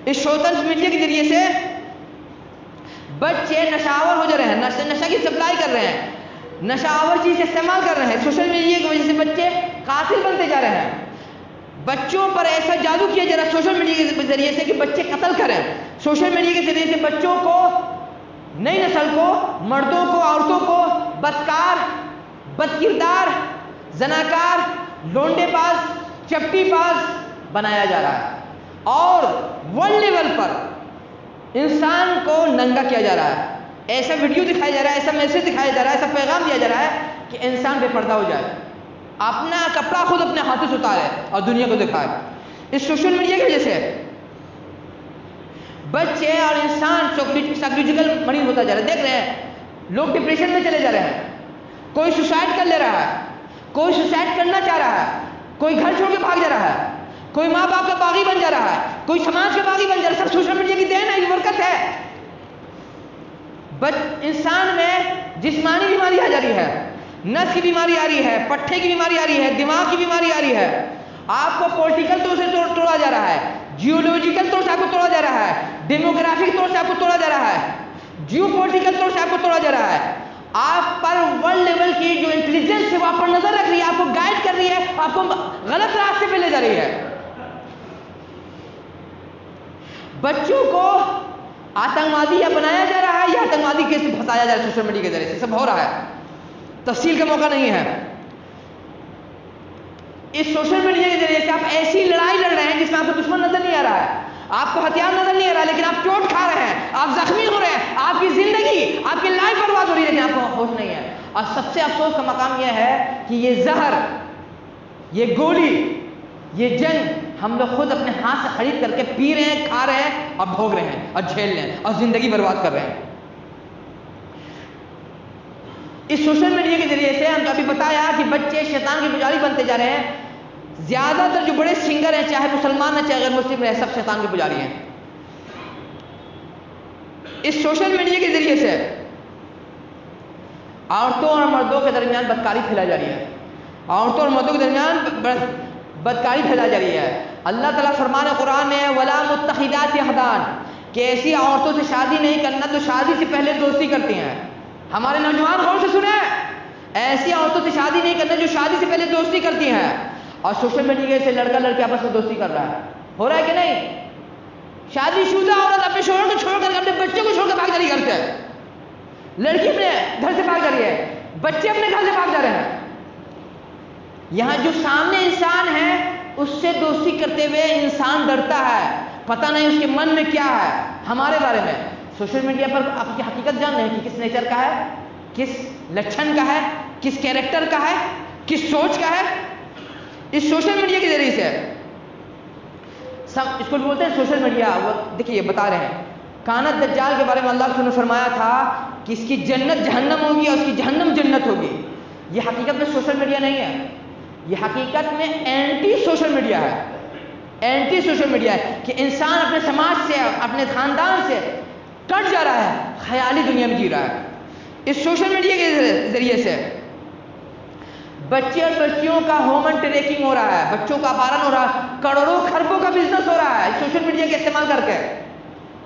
اس سوشل میڈیا کے ذریعے سے بچے نشاور ہو جا رہے ہیں، نشہ کی سپلائی کر رہے ہیں، نشاور چیز استعمال کر رہے ہیں، سوشل میڈیا کی وجہ سے بچے قاتل بنتے جا رہے ہیں۔ بچوں پر ایسا جادو کیا جا رہا ہے سوشل میڈیا کے ذریعے سے کہ بچے قتل کریں۔ سوشل میڈیا کے ذریعے سے بچوں کو، نئی نسل کو، مردوں کو، عورتوں کو بدکار، بد کردار، زناکار، لونڈے باز، چپٹی باز بنایا جا رہا ہے، اور ورلڈ لیول پر انسان کو ننگا کیا جا رہا ہے۔ ایسا ویڈیو دکھایا جا رہا ہے، ایسا میسج دکھایا جا رہا ہے، ایسا پیغام دیا جا رہا ہے کہ انسان بے پردہ ہو جائے، اپنا کپڑا خود اپنے ہاتھوں سے اتارے اور دنیا کو دکھائے۔ اس سوشل میڈیا کی وجہ سے بچے اور انسان سائیکولوجیکل مریض ہوتا جا رہا ہے. دیکھ رہے ہیں لوگ ڈپریشن میں چلے جا رہے ہیں, کوئی سوسائڈ کر لے رہا ہے, کوئی سوسائڈ کرنا چاہ رہا ہے, کوئی گھر چھوڑ کے بھاگ جا رہا ہے, کوئی ماں باپ کا باغی بن جا رہا ہے, کوئی سماج کا باغی بن جا رہا ہے. سب سوشل میڈیا کی دین ہے, یہ برکت ہے. انسان میں جسمانی بیماری آ جا رہی ہے, نس کی بیماری آ رہی ہے, پٹھے کی بیماری آ رہی ہے, دماغ کی بیماری آ رہی ہے. آپ کو پولیٹیکل طور سے توڑا جا رہا ہے, جیولوجیکل طور سے آپ کو توڑا جا رہا ہے, ڈیموگرافک طور سے آپ کو توڑا جا رہا ہے, جیو پولیٹیکل طور سے آپ کو توڑا جا رہا ہے. آپ پر ورلڈ لیول کی جو انٹیلیجنس ہے وہ آپ پر نظر رکھ رہی ہے, آپ کو گائیڈ کر رہی ہے, آپ کو غلط راستے پہ لے جا رہی ہے. بچوں کو آتنکوادی یا بنایا جا رہا ہے یا آتنکوادی کیسے پھنسایا جا رہا ہے سوشل میڈیا کے ذریعے سے, سب ہو رہا ہے. تفصیل کا موقع نہیں ہے. اس سوشل میڈیا کے ذریعے سے آپ ایسی لڑائی لڑ رہے ہیں جس میں آپ کو دشمن نظر نہیں آ رہا ہے, آپ کو ہتھیار نظر نہیں آ رہا ہے, لیکن آپ چوٹ کھا رہے ہیں, آپ زخمی ہو رہے ہیں, آپ کی زندگی, آپ کی لائف برباد ہو رہی ہے, لیکن آپ کو ہوش نہیں ہے. اور سب سے افسوس کا مقام یہ ہے کہ یہ زہر, یہ گولی, یہ جنگ ہم لوگ خود اپنے ہاتھ سے خرید کر کے پی رہے ہیں, کھا رہے ہیں اور بھوگ رہے ہیں اور جھیل رہے ہیں اور زندگی برباد کر رہے ہیں. اس سوشل میڈیا کے ذریعے سے ہم نے ابھی بتایا کہ بچے شیطان کے پجاری بنتے جا رہے ہیں. زیادہ تر جو بڑے سنگر ہیں, چاہے مسلمان ہیں چاہے غیر مسلم ہیں, سب شیطان کے پجاری ہیں. اس سوشل میڈیا کے ذریعے سے عورتوں اور مردوں کے درمیان بدکاری پھیلائی جا رہی ہے, عورتوں اور مردوں کے درمیان بدکاری پھیلائی جا رہی ہے. اللہ تعالیٰ فرمان قرآن میں ولا متخذات اخدان, کہ ایسی عورتوں سے شادی نہیں کرنا جو شادی سے پہلے دوستی کرتی ہیں. ہمارے نوجوان غور سے سنیں, ایسی عورتوں سے شادی نہیں کرنا جو شادی سے پہلے دوستی کرتی ہیں. اور سوشل میڈیا سے لڑکا لڑکی آپس میں دوستی کر رہا ہے, ہو رہا ہے کہ نہیں؟ شادی شدہ عورت اپنے شوہر کو چھوڑ کر, اپنے بچوں کو چھوڑ کر بھاگ جا رہی ہے گھر سے, لڑکی اپنے گھر سے بھاگ جا رہی ہے, بچے اپنے گھر سے بھاگ جا رہے ہیں. یہاں جو سامنے انسان ہے اس سے دوستی کرتے ہوئے انسان ڈرتا ہے, پتہ نہیں اس کے من میں کیا ہے ہمارے بارے میں. سوشل میڈیا پر آپ کی حقیقت جان رہے ہیں کہ کس نیچر کا ہے, کس لچھن کا ہے, کس کیریکٹر کا ہے, کس سوچ کا ہے. اس سوشل میڈیا کے ذریعے سے سب اس کو بولتے ہیں سوشل میڈیا. وہ دیکھیے بتا رہے ہیں کانت دجال کے بارے میں اللہ نے فرمایا تھا کہ اس کی جنت جہنم ہوگی اور اس کی جہنم جنت ہوگی. یہ حقیقت میں سوشل میڈیا نہیں ہے, یہ حقیقت میں اینٹی سوشل میڈیا ہے. اینٹی سوشل میڈیا ہے کہ انسان اپنے سماج سے, اپنے خاندان سے کٹ جا رہا ہے, خیالی دنیا میں جی رہا ہے. اس سوشل میڈیا کے ذریعے سے بچے اور بچیوں کا ہومن ٹریکنگ ہو رہا ہے, بچوں کا اپہرن ہو رہا ہے, کروڑوں خربوں کا بزنس ہو رہا ہے سوشل میڈیا کے استعمال کر کے.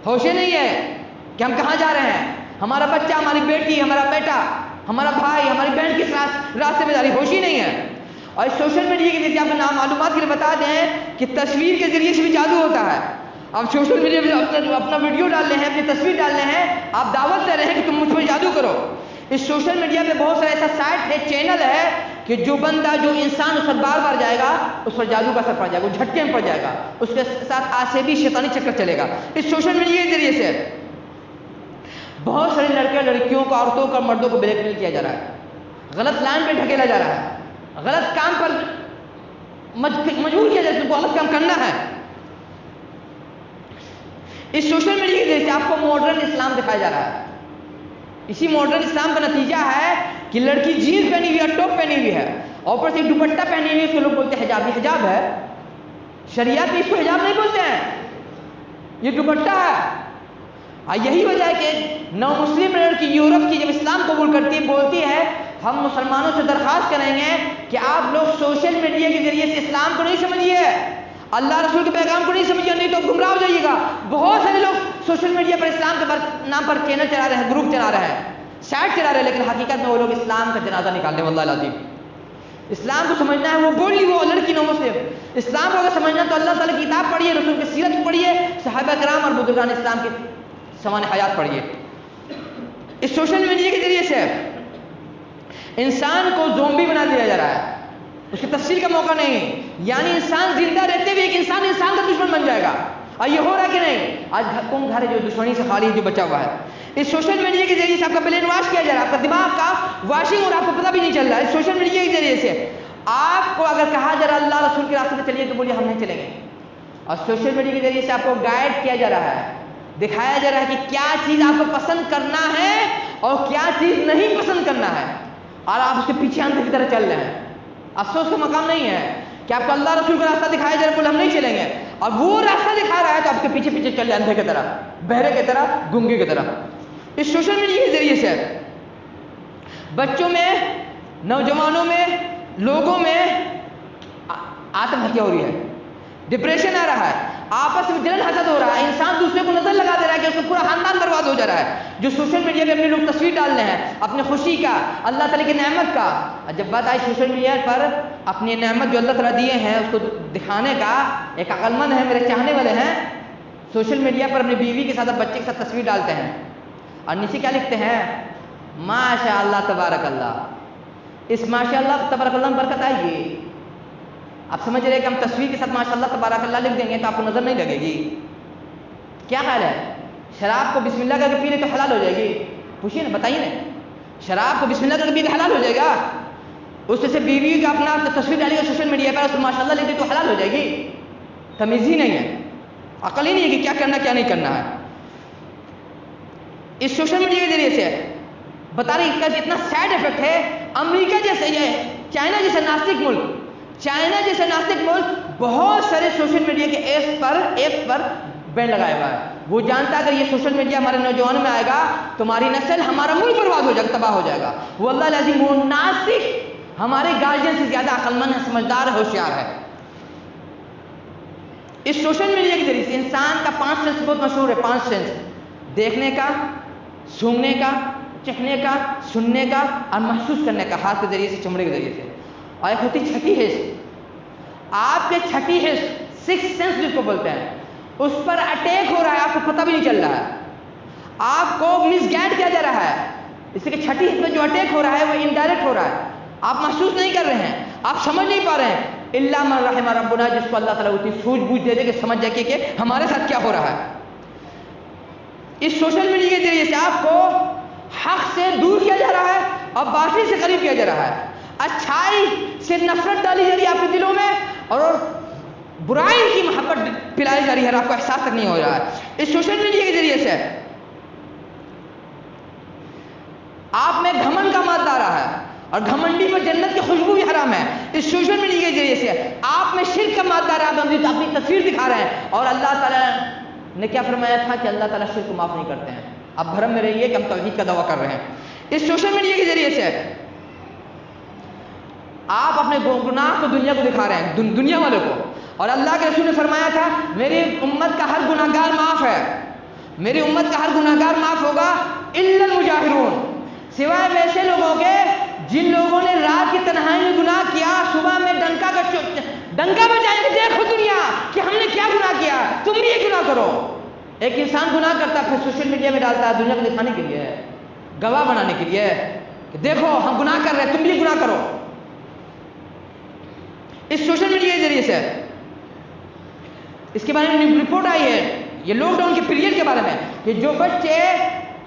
ہوش ہی نہیں ہے کہ ہم کہاں جا رہے ہیں, ہمارا بچہ, ہماری بیٹی, ہمارا بیٹا, ہمارا بھائی, ہماری بہن کس راستے میں جا رہی, ہوش ہی نہیں ہے. اور اس سوشل میڈیا کے ذریعے آپ کو معلومات کے لیے بتا دیں کہ تصویر کے ذریعے سے بھی جادو ہوتا ہے. آپ سوشل میڈیا پہ اپنا ویڈیو ڈال رہے ہیں, اپنی تصویر ڈال رہے ہیں, آپ دعوت دے رہے ہیں کہ تم مجھ پہ جادو کرو. اس سوشل میڈیا پہ بہت سارا ایسا سائٹ ہے, چینل ہے کہ جو بندہ, جو انسان اس پر بار بار جائے گا اس پر جادو کا اثر پڑ جائے گا, وہ جھٹکے میں پڑ جائے گا, اس کے ساتھ آسیبی شیطانی چکر چلے گا. اس سوشل میڈیا کے ذریعے سے بہت سارے لڑکے لڑکیوں کو, عورتوں کو, مردوں کو بلیک میل کیا جا رہا ہے, غلط لائن پہ ڈھکیلا جا رہا ہے, غلط کام پر مجبور کیا جا رہا ہے, غلط کام کرنا ہے. اس سوشل میڈیا کے ذریعے سے آپ کو ماڈرن اسلام دکھایا جا رہا ہے. اسی ماڈرن اسلام کا نتیجہ ہے کہ لڑکی جینس پہنی ہوئی ہے, ٹاپ پہنی ہوئی ہے, اور اوپر سے دوپٹہ پہنی ہوئی ہے, اس کو لوگ بولتے ہیں حجاب. یہ حجاب ہے, شریعت میں اس کو حجاب نہیں بولتے ہیں, یہ دوپٹہ ہے. یہی وجہ ہے کہ نو مسلم لڑکی یورپ کی جب اسلام قبول کرتی ہے, بولتی ہے ہم مسلمانوں سے درخواست کریں گے کہ آپ لوگ سوشل میڈیا کے ذریعے سے اسلام کو نہیں سمجھیے, اللہ رسول کے پیغام کو نہیں سمجھیے, نہیں تو گمراہ ہو جائیے گا. بہت سارے لوگ سوشل میڈیا پر اسلام کے نام پر چینل چلا رہے ہیں, گروپ چلا رہے ہیں, سائٹ چلا رہے ہیں, لیکن حقیقت میں وہ لوگ اسلام کا جنازہ نکال رہے ہیں. واللہ العظیم اسلام کو سمجھنا ہے, وہ بولی وہ لڑکی نو مسلم, اسلام کو اگر سمجھنا تو اللہ تعالیٰ کی کتاب پڑھیے, رسول کی سیرت پڑھیے, صحابہ کرام اور بزرگان اسلام کی سوانح حیات پڑھیے. اس سوشل میڈیا کے ذریعے سے انسان کو زومبی بنا دیا جا رہا ہے, اس کی تفصیل کا موقع نہیں, یعنی انسان زندہ رہتے ہوئے ایک انسان کا دشمن بن جائے گا. اور یہ ہو رہا ہے کہ نہیں؟ آج کون گھر ہے جو دشمنی سے خالی ہے, جو بچا ہوا ہے. اس سوشل میڈیا کے ذریعے سے آپ کا برین واش کیا جا رہا ہے, آپ کا دماغ کا واشنگ ہو رہا ہے, آپ کو پتہ بھی نہیں چل رہا ہے. اس سوشل میڈیا کے ذریعے سے آپ کو اگر کہا جا رہا ہے اللہ رسول کے راستے پہ چلیے, تو بولیے ہم نہیں چلیں گے. اور سوشل میڈیا کے ذریعے سے آپ کو گائیڈ کیا جا رہا ہے, دکھایا جا رہا ہے کہ کیا چیز آپ کو پسند کرنا ہے اور کیا چیز نہیں پسند کرنا ہے، اور آپ اس کے پیچھے اندھے کی طرح چل رہے ہیں۔ افسوس کا مقام نہیں ہے کہ آپ کو اللہ رسول کا راستہ دکھایا جا رہا ہے، بولے ہم نہیں چلیں گے، اور وہ راستہ دکھا رہا ہے تو آپ کے پیچھے پیچھے چل رہے اندھے کی طرح، بہرے کی طرح، گنگے کی طرح۔ اس سوشل میڈیا کے ذریعے سے بچوں میں، نوجوانوں میں، لوگوں میں آتم ہتیا ہو رہی ہے، ڈپریشن آ رہا ہے، آپس میں جلن حسد ہو رہا ہے، انسان دوسرے کو نظر لگا دے رہا ہے کہ اس کا پورا خاندان برباد ہو جا رہا ہے، جو سوشل میڈیا پہ اپنے لوگ تصویر ڈال رہے ہیں اپنے خوشی کا، اللہ تعالیٰ کی نعمت کا۔ جب بات آئی سوشل میڈیا پر اپنی نعمت جو اللہ تعالیٰ دیے ہیں اس کو دکھانے کا، ایک عقل مند ہے، میرے چاہنے والے ہیں، سوشل میڈیا پر اپنی بیوی کے ساتھ، بچے کے ساتھ تصویر ڈالتے ہیں اور نیچے کیا لکھتے ہیں؟ ماشاء اللہ تبارک اللہ۔ اس ماشاء اللہ تبارک اللہ میں برکت آئے گی؟ آپ سمجھ رہے کہ ہم تصویر کے ساتھ ماشاء اللہ تبارک اللہ لکھ دیں گے تو آپ کو نظر نہیں لگے گی؟ کیا خیال ہے؟ شراب کو بسم اللہ کر کے پی لے تو حلال ہو جائے گی؟ پوچھیے نا، بتائیے نا، شراب کو بسم اللہ کر کے پی کے حلال ہو جائے گا؟ اس سے بیوی کا اپنا تصویر ڈالے گا سوشل میڈیا پر، اس کو ماشاء اللہ لکھ دے تو حلال ہو جائے گی؟ تمیز ہی نہیں ہے، عقل ہی نہیں ہے کہ کیا کرنا کیا نہیں کرنا ہے۔ اس سوشل میڈیا کے ذریعے سے بتا رہی اس کا جتنا سیڈ افیکٹ ہے، امریکہ جیسے، یہ چائنا جیسے ناستک ملک، چائنا جیسے ناستک ملک بہت سارے سوشل میڈیا کے ایپس پر بین لگایا ہوا ہے۔ وہ جانتا ہے اگر یہ سوشل میڈیا ہمارے نوجوانوں میں آئے گا تمہاری نسل، ہمارا ملک برباد ہو جائے گا، تباہ ہو جائے گا۔ وہ اللہ العظیم، وہ ناستک ہمارے گارجین سے زیادہ عقل مند ہے، سمجھدار ہے، ہوشیار ہے۔ اس سوشل میڈیا کے ذریعے سے انسان کا 5 سینس بہت مشہور ہے، 5 سینس: دیکھنے کا، سونگنے کا، چکھنے کا، سننے کا اور محسوس کرنے کا، ہاتھ کے ذریعے سے، چمڑے کے ذریعے سے۔ اور ایک ہوتی چھٹی حص، آپ کے چھٹی حص، 6 سینس جس کو بولتے ہیں، اس پر اٹیک ہو رہا ہے، آپ کو پتہ بھی نہیں چل رہا ہے، آپ کو مس گائیڈ کیا جا رہا ہے۔ اس کے چھٹی حص میں جو اٹیک ہو رہا ہے وہ انڈائریکٹ ہو رہا ہے، آپ محسوس نہیں کر رہے ہیں، آپ سمجھ نہیں پا رہے ہیں، الا من رحم ربنا، جس کو اللہ تعالیٰ اتنی سوجھ بوجھ دے دے کہ سمجھ جائے کہ ہمارے ساتھ کیا ہو رہا ہے۔ اس سوشل میڈیا کے ذریعے سے آپ کو حق سے دور کیا جا رہا ہے اور باطل سے قریب کیا جا رہا ہے، اچھائی سے نفرت ڈالی جا رہی ہے آپ کے دلوں میں، اور برائی کی محبت پلائی جا رہی ہے، آپ کو احساس تک نہیں ہو رہا ہے۔ اس سوشل میڈیا کے ذریعے سے آپ میں گھمنڈ کا مادہ آ رہا ہے، اور گھمنڈی پر جنت کی خوشبو بھی حرام ہے۔ اس سوشل میڈیا کے ذریعے سے آپ میں شرک کا مادہ آ رہا ہے، آپ اپنی تصویر دکھا رہے ہیں، اور اللہ تعالیٰ نے کیا فرمایا تھا کہ اللہ تعالیٰ شرک کو معاف نہیں کرتے ہیں۔ آپ بھرم میں رہیے کہ ہم توحید کا دعویٰ کر رہے ہیں۔ اس سوشل میڈیا کے ذریعے سے آپ اپنے گناہ کو دنیا کو دکھا رہے ہیں، دنیا والوں کو، اور اللہ کے رسول نے فرمایا تھا میری امت کا ہر گناہ گار معاف ہے، میری امت کا ہر گناہ گار معاف ہوگا الا المجاہرون، سوائے ویسے لوگوں کے جن لوگوں نے رات کی تنہائی میں گناہ کیا، صبح میں ڈنکا بجائے کہ دیکھو دنیا کہ ہم نے کیا گناہ کیا، تم بھی یہ گناہ کرو۔ ایک انسان گناہ کرتا ہے پھر سوشل میڈیا میں ڈالتا ہے، دنیا کو دکھانے کے لیے، گواہ بنانے کے لیے کہ دیکھو ہم گناہ کر رہے ہیں، تم بھی گناہ کرو۔ اس سوشل میڈیا کے ذریعے سے اس کے بارے میں رپورٹ آئی ہے، یہ لاک ڈاؤن کے پیریڈ کے بارے میں، کہ جو بچے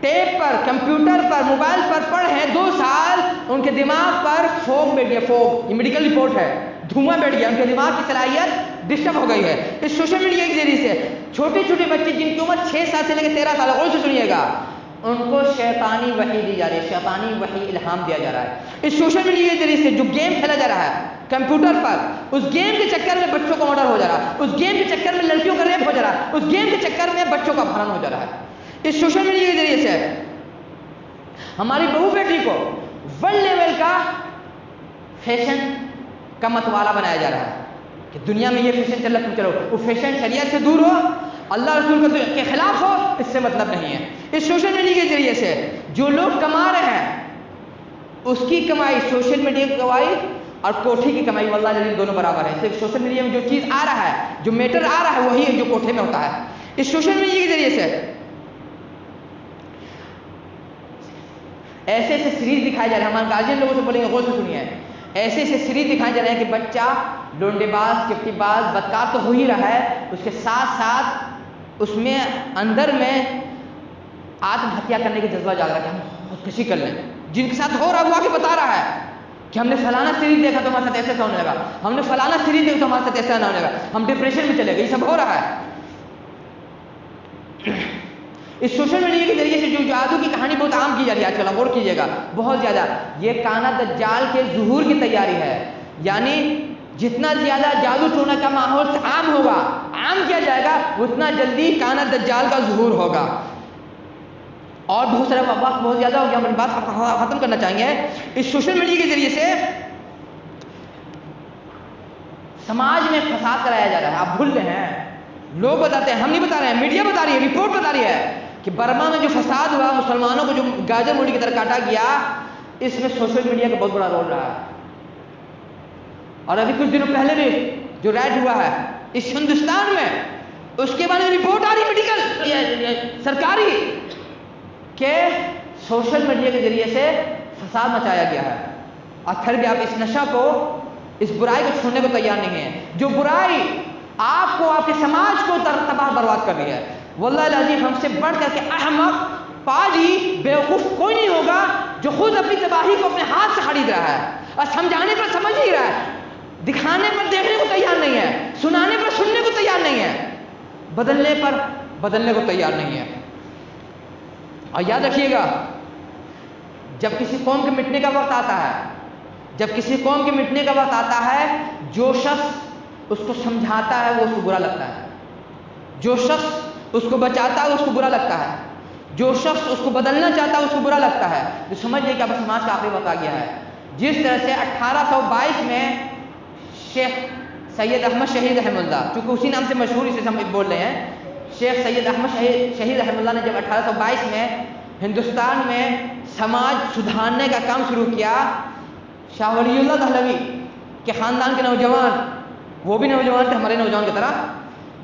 ٹیپ پر، کمپیوٹر پر، موبائل پر پڑھ ہیں 2 سال، ان کے دماغ پر فوگ بیٹھ گیا، فوگ، یہ میڈیکل رپورٹ ہے، دھواں بیٹھ گیا، ان کے دماغ کی صلاحیت ڈسٹرب ہو گئی ہے۔ اس سوشل میڈیا کے ذریعے سے چھوٹے چھوٹے بچے جن کی عمر 6 سال سے لے کے 13 سال، غور سے سنیے گا، ان کو شیطانی وحی دی جا رہی ہے، شیطانی وحی الہام دیا جا رہا ہے۔ اس سوشل میڈیا کے ذریعے سے جو گیم کھیلا جا رہا ہے کمپیوٹر پر، اس گیم کے چکر میں بچوں کو مرڈر ہو جا رہا ہے، اس گیم کے چکر میں لڑکیوں کا ریپ ہو جا رہا ہے، اس گیم کے چکر میں بچوں کا اپہرن ہو جا رہا ہے۔ اس سوشل میڈیا کے ذریعے سے ہماری بہو بیٹی کو ورلڈ لیول کا فیشن کا متوالا بنایا جا رہا ہے کہ دنیا میں یہ فیشن چل رہا ہے، تم چلو، وہ فیشن شریعت سے دور ہو، اللہ رسول کے خلاف ہو، اس سے مطلب نہیں ہے۔ اس سوشل میڈیا کے ذریعے سے جو لوگ کما رہے ہیں، اس کی کمائی، سوشل میڈیا کی کمائی اور کوٹھی کی کمائی واللہ العظیم دونوں برابر ہے۔ صرف سوشل میڈیا میں جو چیز آ رہا ہے، جو میٹر آ رہا ہے، وہی ہے جو کوٹھے میں ہوتا ہے۔ اس سوشل میڈیا کے ذریعے سے ایسے ایسے سیریز دکھائے جا رہے ہیں، ہمارے گارجین لوگوں سے بولیں گے، غور سے سنیے، ایسے ایسے سیریز دکھائے جا رہے ہیں کہ بچہ لونڈے باز، چپٹی باز، بدکار تو ہو ہی رہا ہے، اس کے ساتھ ساتھ اس میں اندر میں آتم ہتیا کرنے کی جذبہ جاگ رہا ہے کہ ہم خودکشی کر لیں۔ جن کے ساتھ ہو رہا ہے وہ آگے بتا رہا ہے کہ ہم نے فلانا سیریز دیکھا تو ہمارے ساتھ ایسا ہونے لگا، ہم نے فلانا سیریز دیکھا تو ہمارے ساتھ ایسا نہ ہونے لگا، ہم ڈپریشن میں چلے گئے، یہ سب ہو رہا ہے۔ اس سوشل میڈیا کے ذریعے سے جو جادو کی کہانی بہت عام کی جا رہی ہے آج کل، غور کیجیے گا بہت زیادہ، یہ کانا دجال کے ظہور کی تیاری ہے. یعنی جتنا زیادہ جادو ٹونا کا ماحول عام ہوگا، عام کیا جائے گا، اتنا جلدی کانا دجال کا ظہور ہوگا. اور بہت سارا وقت بہت زیادہ ہو گیا، ہم بات ختم کرنا چاہیں گے. اس سوشل میڈیا کے ذریعے سے سماج میں فساد کرایا جا رہا ہے. آپ بھول رہے ہیں، لوگ بتاتے ہیں، ہم نہیں بتا رہے ہیں، میڈیا بتا رہی ہے، رپورٹ بتا رہی ہے کہ برما میں جو فساد ہوا، مسلمانوں کو جو گاجر مولی کی طرح کاٹا گیا، اس میں سوشل میڈیا کا بہت بڑا رول رہا ہے. اور ابھی کچھ دنوں پہلے بھی جو ریڈ ہوا ہے اس ہندوستان میں، اس کے بارے میں رپورٹ آ رہی میڈیکل سرکاری کہ سوشل میڈیا کے ذریعے سے فساد مچایا گیا ہے. اور پھر بھی آپ اس نشہ کو، اس برائی کو چھوڑنے کو تیار نہیں ہیں. جو برائی آپ کو، آپ کے سماج کو تباہ برباد کر رہی ہے. واللہ العظیم ہم سے بڑھ کر کے احمق، پاجی، بیوقوف کوئی نہیں ہوگا جو خود اپنی تباہی کو اپنے ہاتھ سے خرید رہا ہے اور سمجھانے پر سمجھ ہی رہا ہے، دکھانے پر دیکھنے کو تیار نہیں ہے، سنانے پر سننے کو تیار نہیں ہے، بدلنے پر بدلنے کو تیار نہیں ہے. اور یاد رکھیے گا، جب کسی قوم کے مٹنے کا وقت آتا ہے، جب کسی قوم کے مٹنے کا وقت آتا ہے، جو شخص اس کو سمجھاتا ہے وہ اس کو برا لگتا ہے، جو شخص اس کو بچاتا ہے اس کو برا لگتا ہے، جو شخص اس کو بدلنا چاہتا ہے اس کو برا لگتا ہے. تو سمجھ لیں کہ اب سماج کا آخری وقت آ گیا ہے. جس طرح سے 1822 میں شیخ سید احمد شہید رحمہ اللہ، چونکہ اسی نام سے مشہور اسے ہم بول رہے ہیں، شیخ سید احمد شہید رحمہ اللہ نے جب 1822 میں ہندوستان میں سماج سدھارنے کا کام شروع کیا، شاہ ولی اللہ دہلوی کے خاندان کے نوجوان، وہ بھی نوجوان تھے ہمارے نوجوان کی طرح،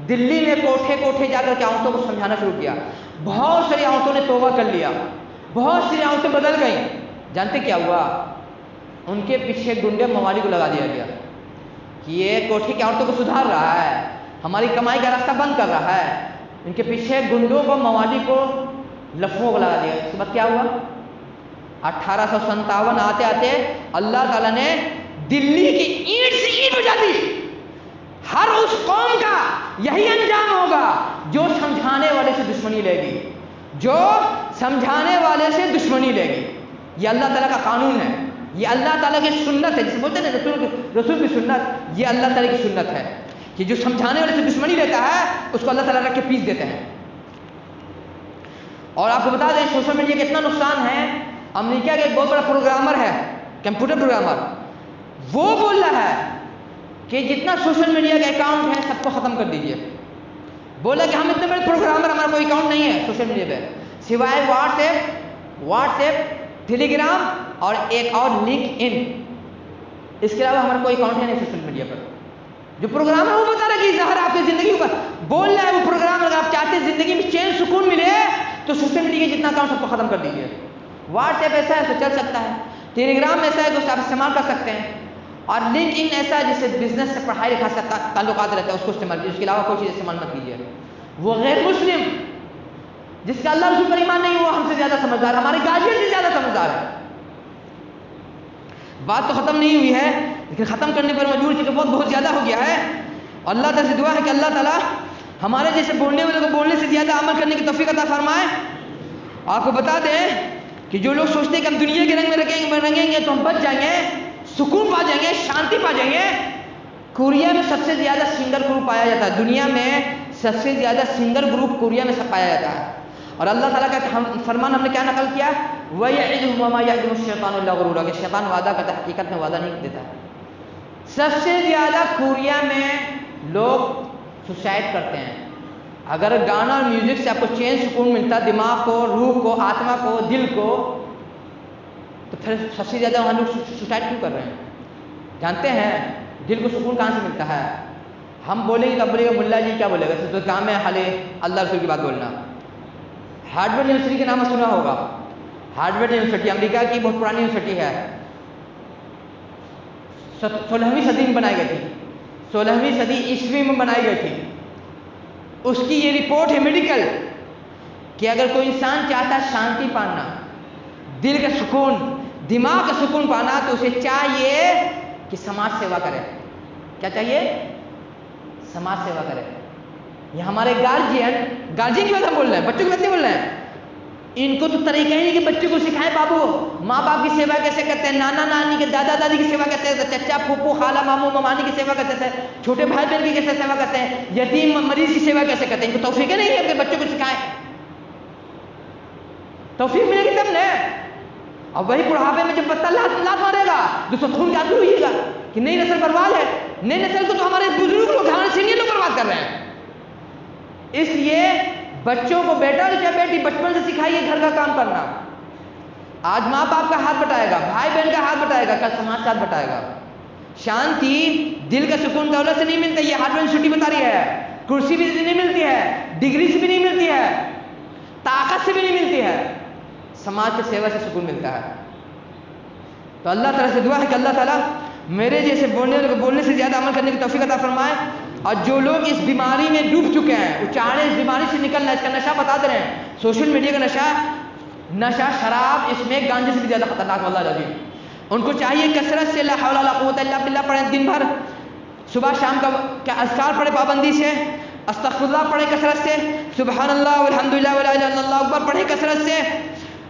دلی میں کوٹھے کوٹھے جا کر کے عورتوں کو سمجھانا شروع کیا. بہت ساری عورتوں نے توبہ کر لیا، بہت ساری عورتیں بدل گئیں. جانتے کیا ہوا؟ ان کے پیچھے گنڈے موالی کو لگا دیا گیا کہ یہ کوٹھی کی عورتوں کو سدھار رہا ہے، ہماری کمائی کا راستہ بند کر رہا ہے. ان کے پیچھے گنڈوں کو، موالی کو، لفظوں کو لگا دیا. اس کے بعد کیا ہوا؟ 1857 آتے آتے اللہ تعالیٰ نے دلی کی اینٹ سے اینٹ بجا دی. ہر اس قوم کا یہی انجام ہوگا جو سمجھانے والے سے دشمنی لے گی، جو سمجھانے والے سے دشمنی لے گی. یہ اللہ تعالیٰ کا قانون ہے، یہ اللہ تعالیٰ کی سنت ہے. جسے بولتے ہیں رسول کی سنت، یہ اللہ تعالیٰ کی سنت ہے کہ جو سمجھانے والے سے دشمنی لیتا ہے اس کو اللہ تعالیٰ رکھ کے پیس دیتے ہیں. اور آپ کو بتا دیں سوشل میڈیا کا اتنا نقصان ہے. امریکہ کا ایک بہت بڑا پروگرامر ہے، کمپیوٹر پروگرامر، وہ بول رہا ہے کہ جتنا سوشل میڈیا کا اکاؤنٹ ہے سب کو ختم کر دیجیے. بولا کہ ہم اتنے بڑے پروگرامر، ہمارا کوئی اکاؤنٹ نہیں ہے سوشل میڈیا پہ سوائے واٹس ایپ، ٹیلی گرام اور ایک اور لنک ان. اس کے علاوہ ہمارا کوئی اکاؤنٹ ہے نہیں سوشل میڈیا پر. جو پروگرامر وہ بتا رہا ہے کہ ظاہر آپ کی زندگی پر بول رہا ہے وہ پروگرام. اگر آپ چاہتے ہیں زندگی میں چین سکون ملے تو سوشل میڈیا کے جتنا اکاؤنٹ سب کو ختم کر دیجیے. واٹس ایپ ایسا ہے تو چل سکتا ہے، ٹیلی گرام ایسا ہے تو آپ استعمال کر سکتے ہیں، اور لنک ان ایسا ہے جس سے بزنس سے، پڑھائی لکھائی سے تعلقات رہتا ہے، اس کو استعمال کیجیے. اس کے علاوہ کوئی چیز استعمال مت کیجیے. وہ غیر مسلم جس کا اللہ رسول پر ایمان نہیں، وہ ہم سے زیادہ سمجھدار، ہمارے گارجین سے زیادہ سمجھدار ہے. بات تو ختم نہیں ہوئی ہے لیکن ختم کرنے پر مجبور کیونکہ بہت زیادہ ہو گیا ہے. اللہ تعالیٰ سے دعا ہے کہ اللہ تعالیٰ ہمارے جیسے بولنے والے کو بولنے سے زیادہ عمل کرنے کی توفیق عطا فرمائے. آپ کو بتا دیں کہ جو لوگ سوچتے ہیں کہ ہم دنیا کے رنگ میں رنگیں گے تو ہم بچ جائیں گے، سکون پا جائیں گے، شانتی پا جائیں گے. کوریا میں سب سے زیادہ سنگر گروپ پایا جاتا ہے، دنیا میں سب سے زیادہ سنگر گروپ کوریا میں سب پایا جاتا ہے. اور اللہ تعالیٰ کا فرمان ہم نے کیا نقل کیا؟ وَيَعِدُهُمْ وَمَا يَعِدُهُمُ الشَّيْطَانُ إِلَّا غُرُورًا، کہ شیطان وعدہ کرتا ہے، حقیقت میں وعدہ نہیں دیتا ہے. سب سے زیادہ کوریا میں لوگ سوسائڈ کرتے ہیں. اگر گانا اور میوزک سے آپ کو چین سکون ملتا، دماغ کو، روح کو، آتما کو، دل کو، تو پھر سب سے زیادہ وہاں لوگ سوسائڈ کیوں کر رہے ہیں؟ جانتے ہیں دل کو سکون کہاں سے ملتا ہے؟ ہم بولیں گے تو بولے گا ملا جی کیا بولے گا، تو کام ہے خالی اللہ رسول کی بات بولنا. ہارڈورڈ یونیورسٹی کے نام سنا ہوگا. ہارڈورڈ یونیورسٹی امریکہ کی بہت پرانی یونیورسٹی ہے، 16ویں صدی میں بنائی گئی تھی، 16ویں صدی عیسوی میں بنائی گئی تھی. اس کی یہ رپورٹ ہے میڈیکل کہ اگر کوئی انسان چاہتا ہے شانتی پانا، دل کا سکون، دماغ کا سکون پانا، تو اسے چاہیے کہ سماج سیوا کرے. کیا چاہیے؟ سماج سیوا کرے. یہ ہمارے گارجین کی بات ہم بول رہے ہیں، بچوں کی بات نہیں بول رہے ہیں. ان کو تو طریقہ ہی نہیں کہ بچوں کو سکھائیں بابو ماں باپ کی سیوا کیسے کرتے ہیں، نانا نانی کے دادا دادی کی سیوا کیسے کرتے ہیں، چچا پھوپھو خالہ ماموں ممانی کی سیوا کیسے کرتے ہیں، چھوٹے بھائی بہن کی کیسے سیوا کرتے ہیں، یتیم مریض کی سیوا کیسے کرتے ہیں. ان کو توفیق نہیں ہے کہ بچوں کو سکھائیں. توفیق ملے گی تب نے. اب وہی بڑھاپے میں جب بچہ لات مارے گا دوسرا خون کا آنسو ہوئے گا کہ نئی نسل برباد ہے. نئی نسل کو تو ہمارے بزرگ لوگ ہمارے سینئر لوگ برباد کر رہے ہیں. اس لیے بچوں کو بیٹا اور کیا بیٹی بچپن سے سکھائیے گھر کا کام کرنا. آج ماں باپ کا ہاتھ بٹائے گا، بھائی بہن کا ہاتھ بٹائے گا، کل سماج کا ہاتھ بٹائے گا. شانتی دل کا سکون دولت سے نہیں ملتا. یہ ہارڈ یونیورسٹی بتا رہی ہے، کرسی بھی نہیں ملتی ہے، ڈگری سے بھی نہیں ملتی ہے، طاقت سے بھی نہیں ملتی ہے، سماج کی سیوا سے سکون ملتا ہے. تو اللہ تعالیٰ سے دعا ہے کہ اللہ تعالیٰ میرے جیسے بولنے سے زیادہ عمل کرنے کی توفیق عطا فرمائے. اور جو لوگ اس بیماری میں ڈوب چکے ہیں وہ چاہ رہے ہیں اس بیماری سے نکلنا، اس کا نشہ بتاتے رہے ہیں. سوشل میڈیا کا نشہ شراب، اس میں گانجے سے بھی زیادہ خطرناک واللہ العظیم. ان کو چاہیے کثرت سے لا حول ولا قوت الا باللہ پڑھیں، دن بھر صبح شام کا کیا اذکار پڑھے پابندی سے، استغفر اللہ پڑھے کثرت سے، سبحان اللہ والحمد للہ ولا الہ الا اللہ اکبر پڑھے کثرت سے.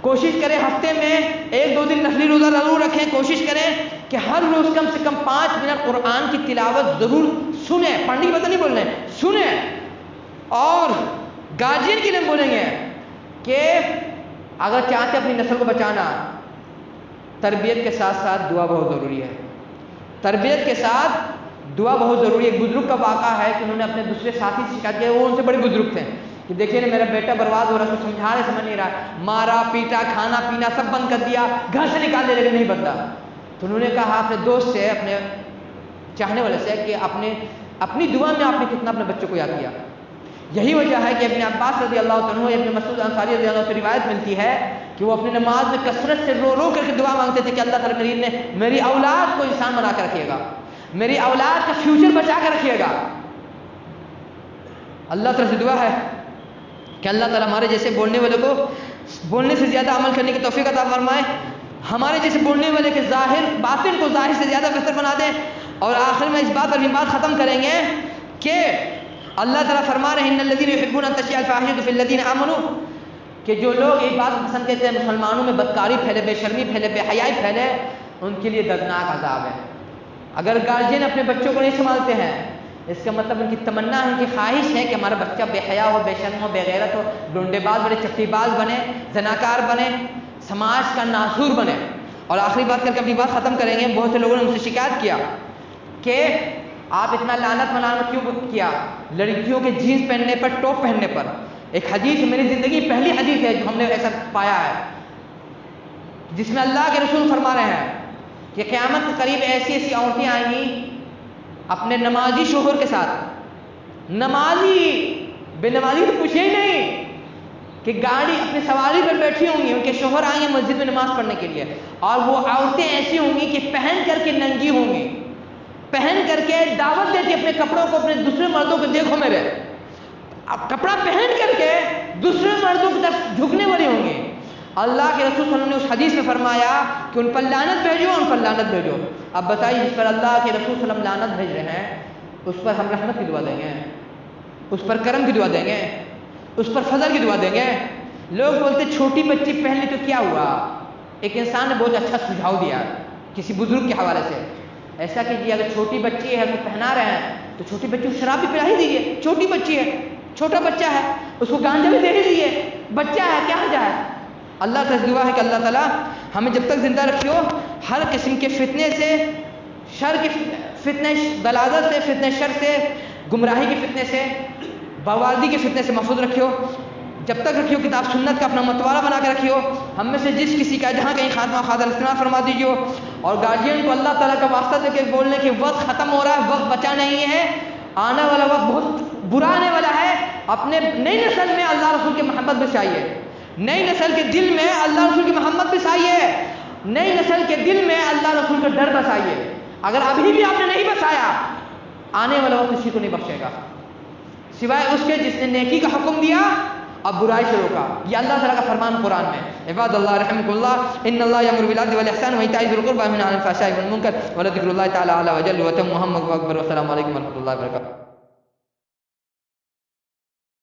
کوشش کریں ہفتے میں 1-2 دن نفلی روزہ ضرور رکھیں. کوشش کریں کہ ہر روز کم سے کم 5 منٹ قرآن کی تلاوت ضرور سنیں. پڑھنے کی بات نہیں بول رہے ہیں، سنیں. اور گارجین کے لیے بولیں گے کہ اگر چاہتے اپنی نسل کو بچانا، تربیت کے ساتھ ساتھ دعا بہت ضروری ہے. تربیت کے ساتھ دعا بہت ضروری ہے. ایک بزرگ کا واقعہ ہے کہ انہوں نے اپنے دوسرے ساتھی سے شکایت کیا، وہ ان سے بڑے بزرگ تھے کہ دیکھیے نا میرا بیٹا برباد ہو رہا ہے، تو سمجھا رہے سمجھ نہیں رہا، مارا پیٹا کھانا پینا سب بند کر دیا، گھر سے نکال دے لیکن نہیں بدلا. تو انہوں نے کہا اپنے دوست سے، اپنے چاہنے والے سے کہ اپنی دعا میں آپ نے کتنا اپنے بچوں کو یاد کیا. یہی وجہ ہے کہ ابن عباس رضی اللہ عنہ یا ابن مسعود انصاری رضی اللہ عنہ سے روایت ملتی ہے کہ وہ اپنی نماز میں کثرت سے رو رو کر کے دعا مانگتے تھے کہ اللہ تعالیٰ میری اولاد کو انسان بنا کے رکھیے گا، میری اولاد کا فیوچر بچا کے رکھیے گا. اللہ تعالیٰ سے دعا ہے کہ اللہ تعالیٰ ہمارے جیسے بولنے والے کو بولنے سے زیادہ عمل کرنے کی توفیق عطا فرمائے، ہمارے جیسے بولنے والے کے باطن کو ظاہر سے زیادہ بہتر بنا دیں. اور آخر میں اس بات پر بات ختم کریں گے کہ اللہ تعالیٰ فرما رہے ہیں ان الذین یحبون ان تشیع الفاحشۃ فی الذین آمنوا، کہ جو لوگ یہ بات پسند کرتے ہیں مسلمانوں میں بدکاری پھیلے، بے شرمی پھیلے، بے حیائی پھیلے، ان کے لیے دردناک عذاب ہے. اگر گارجین اپنے بچوں کو نہیں سنبھالتے ہیں، اس کا مطلب ان کی تمنا ہے، ان کی خواہش ہے کہ ہمارا بچہ بے حیا ہو، بے شرم ہو، بے غیرت ہو، ڈونڈے باز بنے، چپٹی باز بنے، زناکار بنے، سماج کا ناسور بنے. اور آخری بات کر کے اپنی بات ختم کریں گے. بہت سے لوگوں نے مجھ سے شکایت کیا کہ آپ اتنا لعنت منانا کیوں کیا لڑکیوں کے جینس پہننے پر، ٹاپ پہننے پر. ایک حدیث میری زندگی پہلی حدیث ہے جو ہم نے ایسا پایا ہے جس میں اللہ کے رسول فرما رہے ہیں کہ قیامت کے قریب ایسی ایسی عورتیں آئیں گی اپنے نمازی شوہر کے ساتھ، نمازی بے نمازی تو پوچھے ہی نہیں، کہ گاڑی اپنی سواری پر بیٹھی ہوں گی، ان کے شوہر آئیں گے مسجد میں نماز پڑھنے کے لیے، اور وہ عورتیں ایسی ہوں گی کہ پہن کر کے ننگی ہوں گی، پہن کر کے دعوت دیتی اپنے کپڑوں کو اپنے دوسرے مردوں کو، دیکھو میرے اب کپڑا پہن کر کے دوسرے مردوں کی طرف جھکنے والی ہوں گی. اللہ کے رسول صلی اللہ علیہ وسلم نے اس حدیث میں فرمایا کہ ان پر لعنت بھیجو، ان پر لعنت بھیجو. اب بتائیے جس پر اللہ کے رسول صلی اللہ علیہ وسلم لعنت بھیج رہے ہیں اس پر ہم رحمت کی دعا دیں گے، اس پر کرم کی دعا دیں گے، اس پر فضل کی دعا دیں گے. لوگ بولتے چھوٹی بچی پہن لی تو کیا ہوا. ایک انسان نے بہت اچھا سجھاؤ دیا کسی بزرگ کے حوالے سے، ایسا کیجیے اگر چھوٹی بچی ہے تو پہنا رہے ہیں تو چھوٹی بچی کو شراب بھی پلا ہی دیجیے. چھوٹی بچی ہے، چھوٹا بچہ ہے، اس کو گانجا بھی دے ہی دیجیے، بچہ ہے کیا جائے. اللہ تعالیٰ سے دعا ہے کہ اللہ تعالیٰ ہمیں جب تک زندہ رکھیو ہر قسم کے فتنے سے، شر کے فتنے، دلالت سے، فتنے شر سے، گمراہی کے فتنے سے، باوردی کے فتنے سے محفوظ رکھیو. جب تک رکھیو کتاب سنت کا اپنا متوالہ بنا کے رکھیو. ہم میں سے جس کسی کا جہاں کہیں خاتمہ خاطر استعمال فرما دیجیے. اور گارجین کو اللہ تعالیٰ کا واسطہ دے کے بولنے کہ وقت ختم ہو رہا ہے، وقت بچا نہیں ہے، آنے والا وقت بہت برا آنے والا ہے. اپنے نئی نسل میں اللہ رسول کی محبت بسائیے، نئی نسل کے دل میں اللہ رسول کی محبت بسائیے، نئی نسل کے دل میں اللہ رسول کا ڈر بسائیے. اگر ابھی بھی آپ نے نہیں بسایا آنے والا وقت کسی کو نہیں بخشے گا سوائے اس کے جس نے نیکی کا حکم دیا اور برائی سے روکا. یہ اللہ تعالیٰ کا فرمان قرآن میں. عباد اللہ رحمکم اللہ ان اللہ یامر بالعدل والاحسان وایتاء ذی القربى وینہی عن الفحشاء والمنکر ولذکر اللہ تعالی اعلی وجل وتم محمد اکبر. والسلام علیکم ورحمۃ اللہ وبرکاتہ.